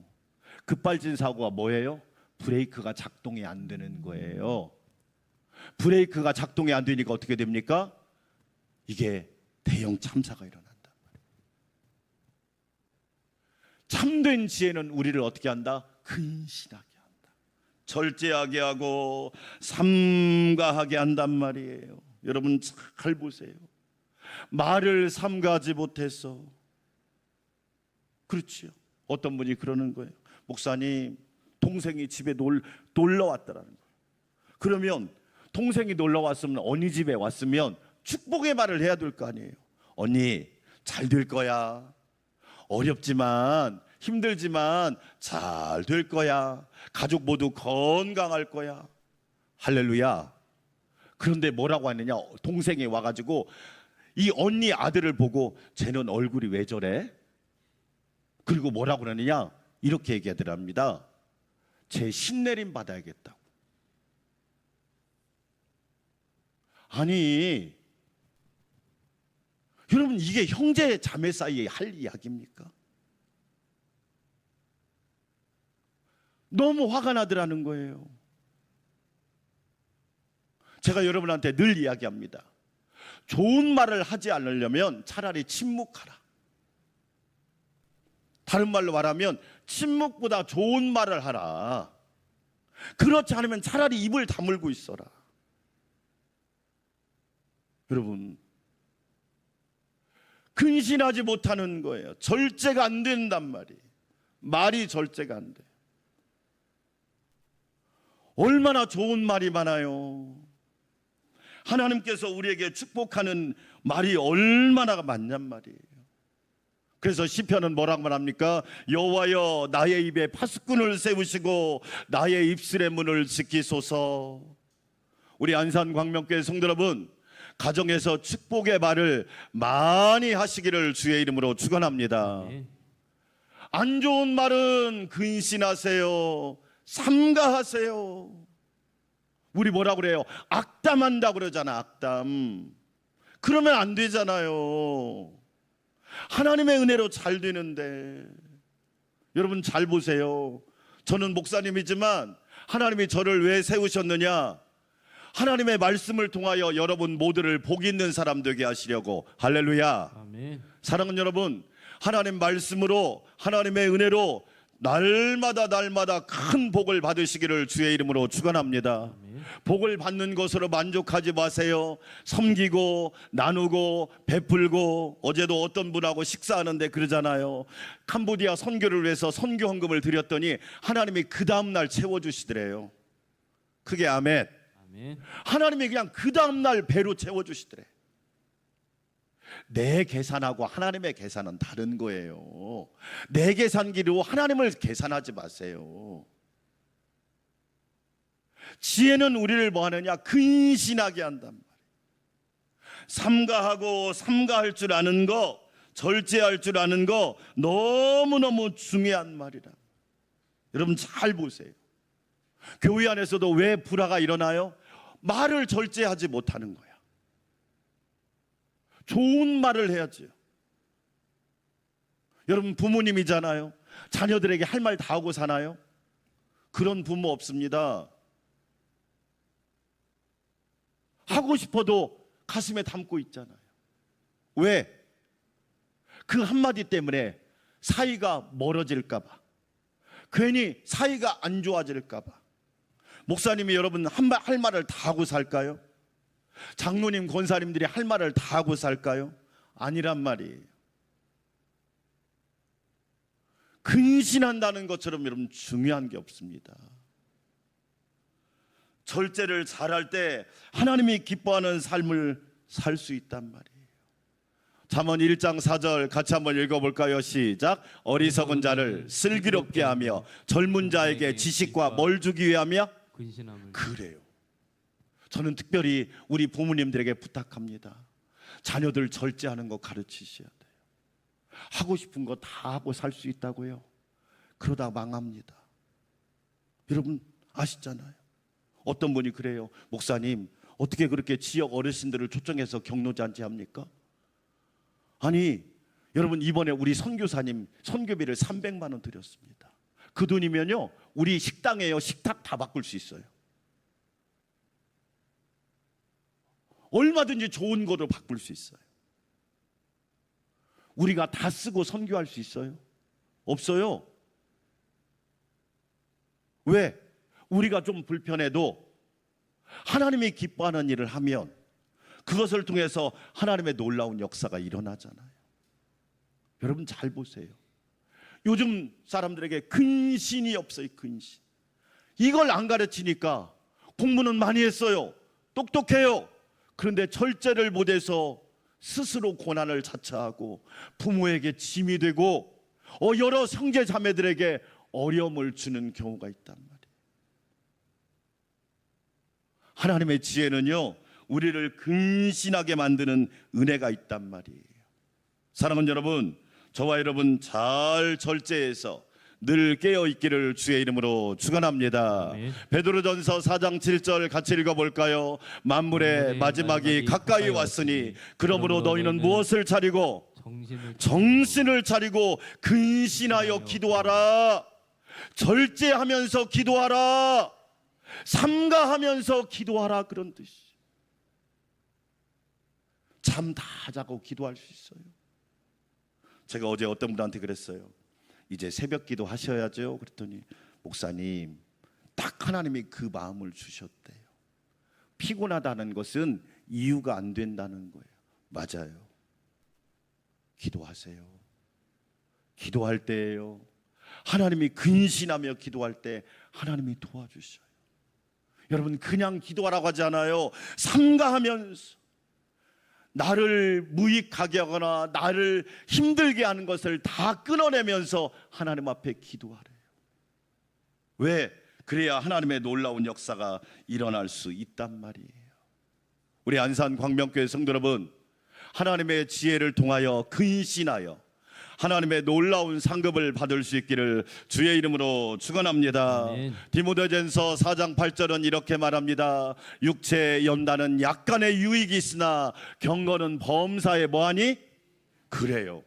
급발진 사고가 뭐예요? 브레이크가 작동이 안 되는 거예요. 브레이크가 작동이 안 되니까 어떻게 됩니까? 이게 대형 참사가 일어난단 말이에요. 참된 지혜는 우리를 어떻게 한다? 근신하게 한다. 절제하게 하고 삼가하게 한단 말이에요. 여러분 잘 보세요. 말을 삼가하지 못해서, 그렇지요. 어떤 분이 그러는 거예요. 목사님, 동생이 집에 놀러 왔더라는 거예요. 그러면 동생이 놀러 왔으면, 언니 집에 왔으면 축복의 말을 해야 될 거 아니에요. 언니, 잘 될 거야. 어렵지만 힘들지만 잘 될 거야. 가족 모두 건강할 거야. 할렐루야. 그런데 뭐라고 하느냐? 동생이 와가지고 이 언니 아들을 보고 쟤는 얼굴이 왜 저래? 그리고 뭐라고 그러느냐? 이렇게 얘기하더랍니다. 쟤 신내림 받아야겠다고. 아니, 여러분 이게 형제 자매 사이에 할 이야기입니까? 너무 화가 나더라는 거예요. 제가 여러분한테 늘 이야기합니다. 좋은 말을 하지 않으려면 차라리 침묵하라. 다른 말로 말하면 침묵보다 좋은 말을 하라. 그렇지 않으면 차라리 입을 다물고 있어라. 여러분, 근신하지 못하는 거예요. 절제가 안 된단 말이에요. 말이 절제가 안 돼. 얼마나 좋은 말이 많아요. 하나님께서 우리에게 축복하는 말이 얼마나 많냔 말이에요. 그래서 시편은 뭐라고 말합니까? 여호와여, 나의 입에 파수꾼을 세우시고 나의 입술의 문을 지키소서. 우리 안산광명교회 성도 여러분, 가정에서 축복의 말을 많이 하시기를 주의 이름으로 축원합니다. 네. 안 좋은 말은 근신하세요. 삼가하세요. 우리 뭐라고 그래요? 악담한다고 그러잖아. 악담. 그러면 안 되잖아요. 하나님의 은혜로 잘 되는데. 여러분 잘 보세요. 저는 목사님이지만 하나님이 저를 왜 세우셨느냐? 하나님의 말씀을 통하여 여러분 모두를 복 있는 사람 되게 하시려고. 할렐루야. 아멘. 사랑하는 여러분, 하나님 말씀으로, 하나님의 은혜로 날마다 큰 복을 받으시기를 주의 이름으로 축원합니다. 아멘. 복을 받는 것으로 만족하지 마세요. 섬기고 나누고 베풀고. 어제도 어떤 분하고 식사하는데 그러잖아요. 캄보디아 선교를 위해서 선교 헌금을 드렸더니 하나님이 그 다음날 채워주시더래요. 크게 아멘. 아멘. 하나님이 그냥 그 다음날 배로 채워주시더래. 내 계산하고 하나님의 계산은 다른 거예요. 내 계산기로 하나님을 계산하지 마세요. 지혜는 우리를 뭐 하느냐? 근신하게 한단 말이에요. 삼가하고 삼가할 줄 아는 거, 절제할 줄 아는 거 너무너무 중요한 말이라. 여러분 잘 보세요. 교회 안에서도 왜 불화가 일어나요? 말을 절제하지 못하는 거야. 좋은 말을 해야죠. 여러분 부모님이잖아요. 자녀들에게 할 말 다 하고 사나요? 그런 부모 없습니다. 하고 싶어도 가슴에 담고 있잖아요. 왜? 그 한마디 때문에 사이가 멀어질까 봐, 괜히 사이가 안 좋아질까 봐. 목사님이 여러분 할 말을 다 하고 살까요? 장로님, 권사님들이 할 말을 다 하고 살까요? 아니란 말이에요. 근신한다는 것처럼 여러분 중요한 게 없습니다. 절제를 잘할 때 하나님이 기뻐하는 삶을 살 수 있단 말이에요. 잠언 1장 4절 같이 한번 읽어볼까요? 시작. 어리석은 자를 슬기롭게 하며 젊은 자에게 지식과 뭘 주기 위하며? 근신함을. 그래요. 저는 특별히 우리 부모님들에게 부탁합니다. 자녀들 절제하는 거 가르치셔야 돼요. 하고 싶은 거 다 하고 살 수 있다고요? 그러다 망합니다. 여러분 아시잖아요. 어떤 분이 그래요. 목사님, 어떻게 그렇게 지역 어르신들을 초청해서 격려잔치 합니까? 아니, 여러분 이번에 우리 선교사님 선교비를 300만 원 드렸습니다. 그 돈이면요 우리 식당에요 식탁 다 바꿀 수 있어요. 얼마든지 좋은 거로 바꿀 수 있어요. 우리가 다 쓰고 선교할 수 있어요? 없어요. 왜? 우리가 좀 불편해도 하나님이 기뻐하는 일을 하면 그것을 통해서 하나님의 놀라운 역사가 일어나잖아요. 여러분 잘 보세요. 요즘 사람들에게 근신이 없어요. 근신. 이걸 안 가르치니까 공부는 많이 했어요. 똑똑해요. 그런데 절제를 못해서 스스로 고난을 자처하고 부모에게 짐이 되고 여러 형제 자매들에게 어려움을 주는 경우가 있단 말이에요. 하나님의 지혜는요 우리를 근신하게 만드는 은혜가 있단 말이에요. 사랑하는 여러분, 저와 여러분 잘 절제해서 늘 깨어있기를 주의 이름으로 축원합니다. 베드로전서 4장 7절 같이 읽어볼까요? 만물의 마지막이 가까이 왔으니 그러므로 너희는 무엇을 차리고? 정신을 차리고 근신하여 기도하라. 절제하면서 기도하라. 삼가하면서 기도하라, 그런 뜻이. 잠 다 자고 기도할 수 있어요. 제가 어제 어떤 분한테 그랬어요. 이제 새벽 기도 하셔야죠. 그랬더니 목사님, 딱 하나님이 그 마음을 주셨대요. 피곤하다는 것은 이유가 안 된다는 거예요. 맞아요. 기도하세요. 기도할 때예요. 하나님이 근신하며 기도할 때 하나님이 도와주셔요. 여러분 그냥 기도하라고 하지 않아요. 삼가하면서 나를 무익하게 하거나 나를 힘들게 하는 것을 다 끊어내면서 하나님 앞에 기도하래요. 왜? 그래야 하나님의 놀라운 역사가 일어날 수 있단 말이에요. 우리 안산 광명교회 성도 여러분, 하나님의 지혜를 통하여 근신하여 하나님의 놀라운 상급을 받을 수 있기를 주의 이름으로 축원합니다. 디모데전서 4장 8절은 이렇게 말합니다. 육체의 연단은 약간의 유익이 있으나 경건은 범사에 뭐하니? 그래요.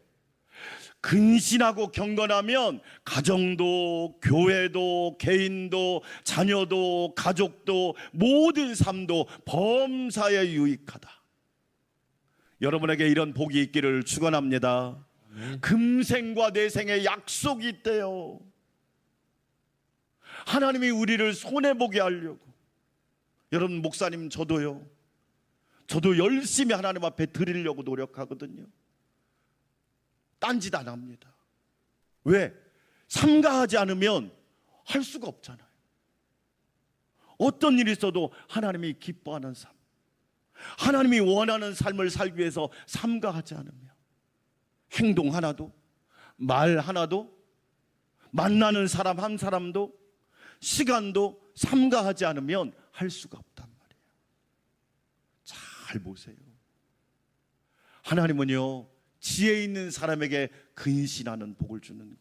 근신하고 경건하면 가정도 교회도 개인도 자녀도 가족도 모든 삶도 범사에 유익하다. 여러분에게 이런 복이 있기를 축원합니다. 금생과 내생의 약속이 있대요. 하나님이 우리를 손해보게 하려고. 여러분 목사님 저도요. 저도 열심히 하나님 앞에 드리려고 노력하거든요. 딴짓 안 합니다. 왜? 삼가하지 않으면 할 수가 없잖아요. 어떤 일이 있어도 하나님이 기뻐하는 삶, 하나님이 원하는 삶을 살기 위해서 삼가하지 않으며 행동 하나도, 말 하나도, 만나는 사람 한 사람도, 시간도 삼가하지 않으면 할 수가 없단 말이에요. 잘 보세요. 하나님은요, 지혜 있는 사람에게 근신하는 복을 주는 거예요.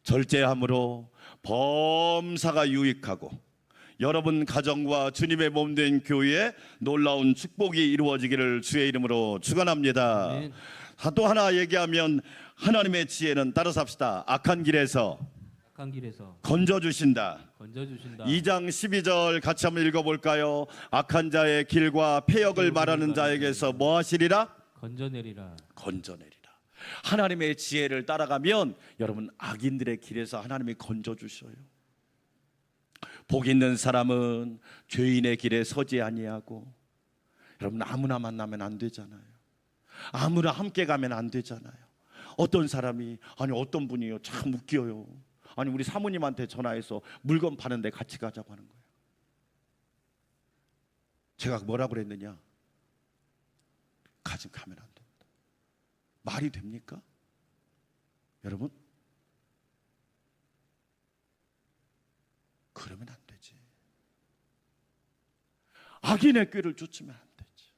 절제함으로 범사가 유익하고 여러분 가정과 주님의 몸된 교회에 놀라운 축복이 이루어지기를 주의 이름으로 축원합니다. 아멘. 또 하나 얘기하면 하나님의 지혜는 따라서 합시다. 악한 길에서 건져주신다. 2장 12절 같이 한번 읽어볼까요? 악한 자의 길과 폐역을 말하는 자에게서 뭐 하시리라? 건져내리라. 하나님의 지혜를 따라가면 여러분 악인들의 길에서 하나님이 건져주셔요. 복 있는 사람은 죄인의 길에 서지 아니하고, 여러분 아무나 만나면 안 되잖아요. 아무나 함께 가면 안 되잖아요. 어떤 사람이, 아니 어떤 분이요 참 웃겨요. 아니 우리 사모님한테 전화해서 물건 파는데 같이 가자고 하는 거예요. 제가 뭐라고 그랬느냐? 가면 안 됩니다. 말이 됩니까? 여러분? 그러면 안 되지. 악인의 꾀를 쫓으면 안 되지.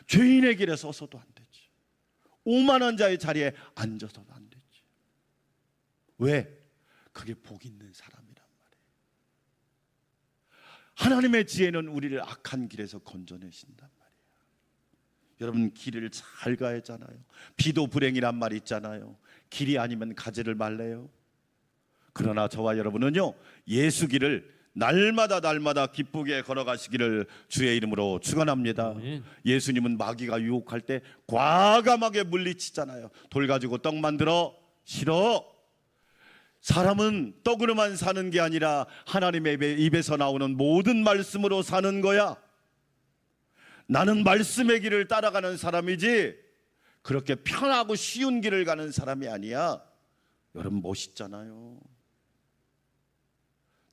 죄인의 길에 서서도 안 되지. 오만한 자의 자리에 앉아서도 안 되지. 왜? 그게 복 있는 사람이란 말이에요. 하나님의 지혜는 우리를 악한 길에서 건져내신단 말이에요. 여러분 길을 잘 가야 하잖아요. 비도 불행이란 말 있잖아요. 길이 아니면 가지를 말래요. 그러나 저와 여러분은요, 예수 길을 날마다 기쁘게 걸어가시기를 주의 이름으로 축원합니다. 예수님은 마귀가 유혹할 때 과감하게 물리치잖아요. 돌 가지고 떡 만들어? 싫어. 사람은 떡으로만 사는 게 아니라 하나님의 입에서 나오는 모든 말씀으로 사는 거야. 나는 말씀의 길을 따라가는 사람이지 그렇게 편하고 쉬운 길을 가는 사람이 아니야. 여러분 멋있잖아요.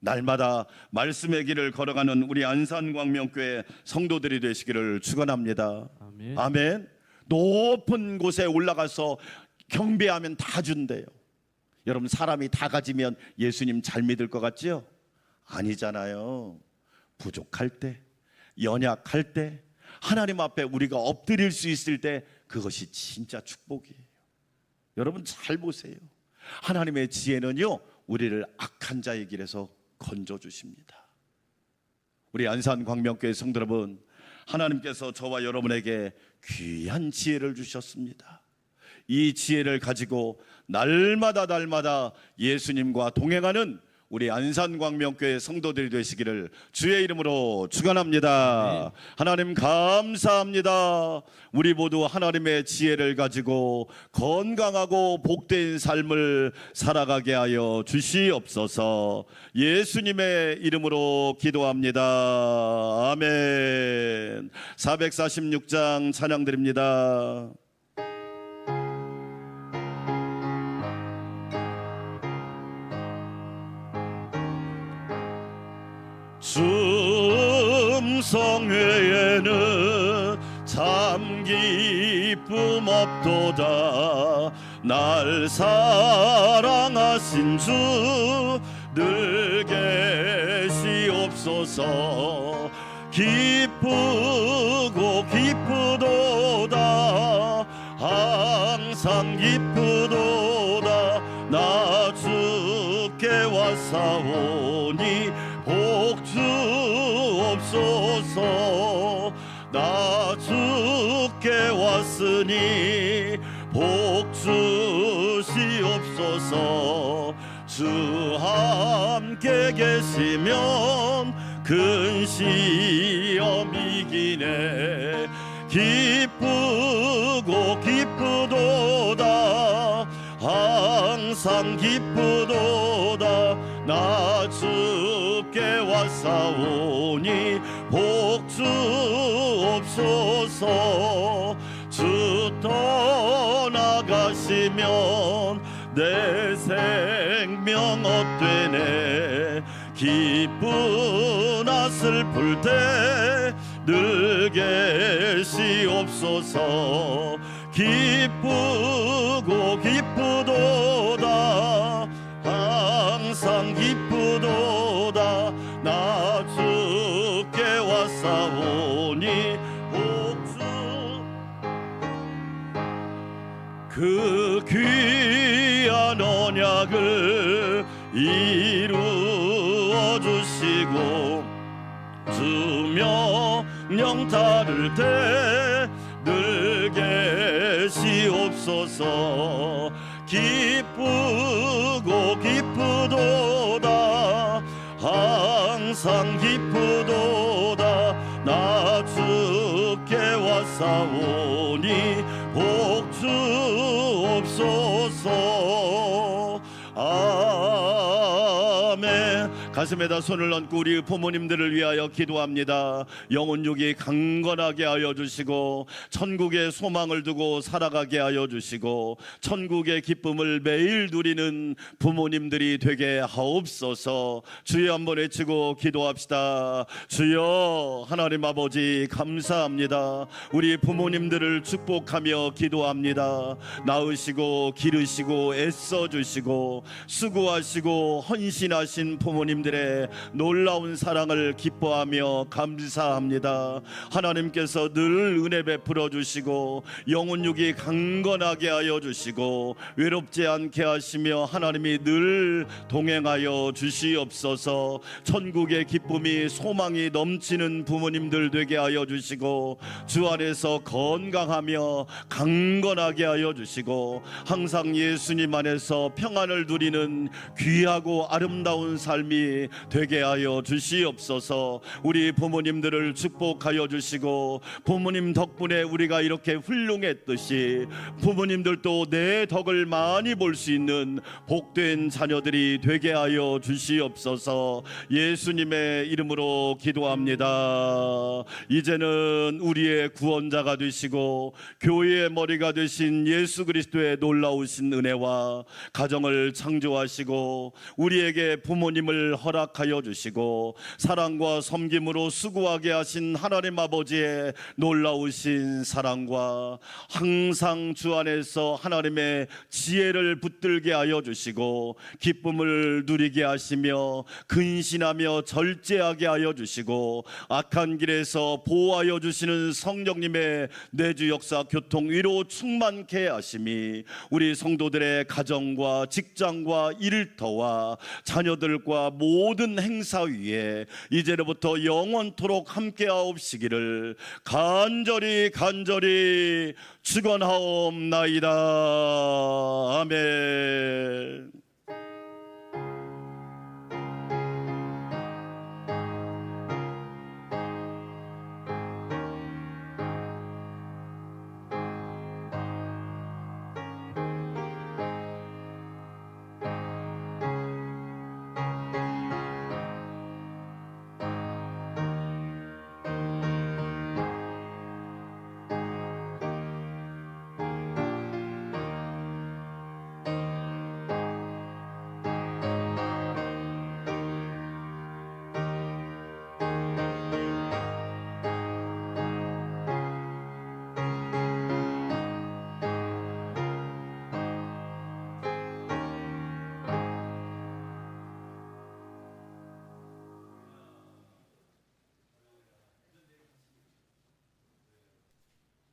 날마다 말씀의 길을 걸어가는 우리 안산광명교회 성도들이 되시기를 축원합니다. 아멘. 아멘. 높은 곳에 올라가서 경배하면 다 준대요. 여러분 사람이 다 가지면 예수님 잘 믿을 것 같지요? 아니잖아요. 부족할 때, 연약할 때, 하나님 앞에 우리가 엎드릴 수 있을 때 그것이 진짜 축복이에요. 여러분 잘 보세요. 하나님의 지혜는요, 우리를 악한 자의 길에서 건져주십니다. 우리 안산광명교회 성도 여러분, 하나님께서 저와 여러분에게 귀한 지혜를 주셨습니다. 이 지혜를 가지고 날마다 예수님과 동행하는 우리 안산광명교회 성도들이 되시기를 주의 이름으로 축원합니다. 하나님 감사합니다. 우리 모두 하나님의 지혜를 가지고 건강하고 복된 삶을 살아가게 하여 주시옵소서. 예수님의 이름으로 기도합니다. 아멘. 446장 찬양 드립니다. 성회에는 참 기쁨 없도다. 날 사랑하신 주 늘 계시옵소서. 기쁘고 기쁘도다. 항상 기쁘도다. 나 주께 왔사오니 복 주옵소서. 나 주께 왔으니 복 주시옵소서. 주 함께 계시면 큰 시험 이기네. 기쁘고 기쁘도다. 항상 기쁘도다. 나 주께 왔사오니 복 주옵소서. 주 떠나가시면 내 생명 헛되네. 기쁘나 슬플 때 늘 계시옵소서. 기쁘고 기쁘도다 항상 기쁘도다 나 주께 왔사오니 복주 그 귀한 언약을 이루어 주시고 주 명령 따를 때 늘 계시옵소서. 기쁘고 기쁘도다 항상 기쁘도다 나 주께 왔사오니 복주옵소서. 아멘. 가슴에다 손을 얹고 우리 부모님들을 위하여 기도합니다. 영혼육이 강건하게 하여 주시고 천국의 소망을 두고 살아가게 하여 주시고 천국의 기쁨을 매일 누리는 부모님들이 되게 하옵소서. 주여 한번 외치고 기도합시다. 주여 하나님 아버지 감사합니다. 우리 부모님들을 축복하며 기도합니다. 낳으시고 기르시고 애써주시고 수고하시고 헌신하신 부모님들의 놀라운 사랑을 기뻐하며 감사합니다. 하나님께서 늘 은혜 베풀어 주시고 영혼육이 강건하게 하여 주시고 외롭지 않게 하시며 하나님이 늘 동행하여 주시옵소서. 천국의 기쁨이 소망이 넘치는 부모님들 되게 하여 주시고 주 안에서 건강하며 강건하게 하여 주시고 항상 예수님 안에서 평안을 누리는 귀하고 아름다운 삶이 되게 하여 주시옵소서. 우리 부모님들을 축복하여 주시고 부모님 덕분에 우리가 이렇게 훌륭했듯이 부모님들도 내 덕을 많이 볼 수 있는 복된 자녀들이 되게 하여 주시옵소서. 예수님의 이름으로 기도합니다. 이제는 우리의 구원자가 되시고 교회의 머리가 되신 예수 그리스도의 놀라우신 은혜와 가정을 창조하시고 우리에게 부모님을 허락하여 주시고 사랑과 섬김으로 수고하게 하신 하나님 아버지의 놀라우신 사랑과 항상 주 안에서 하나님의 지혜를 붙들게 하여 주시고 기쁨을 누리게 하시며 근신하며 절제하게 하여 주시고 악한 길에서 보호하여 주시는 성령님의 내주 역사 교통 위로 충만케 하심이 우리 성도들의 가정과 직장과 일터와 자녀들과 모든 행사 위에 이제로부터 영원토록 함께하옵시기를 간절히 축원하옵나이다. 아멘.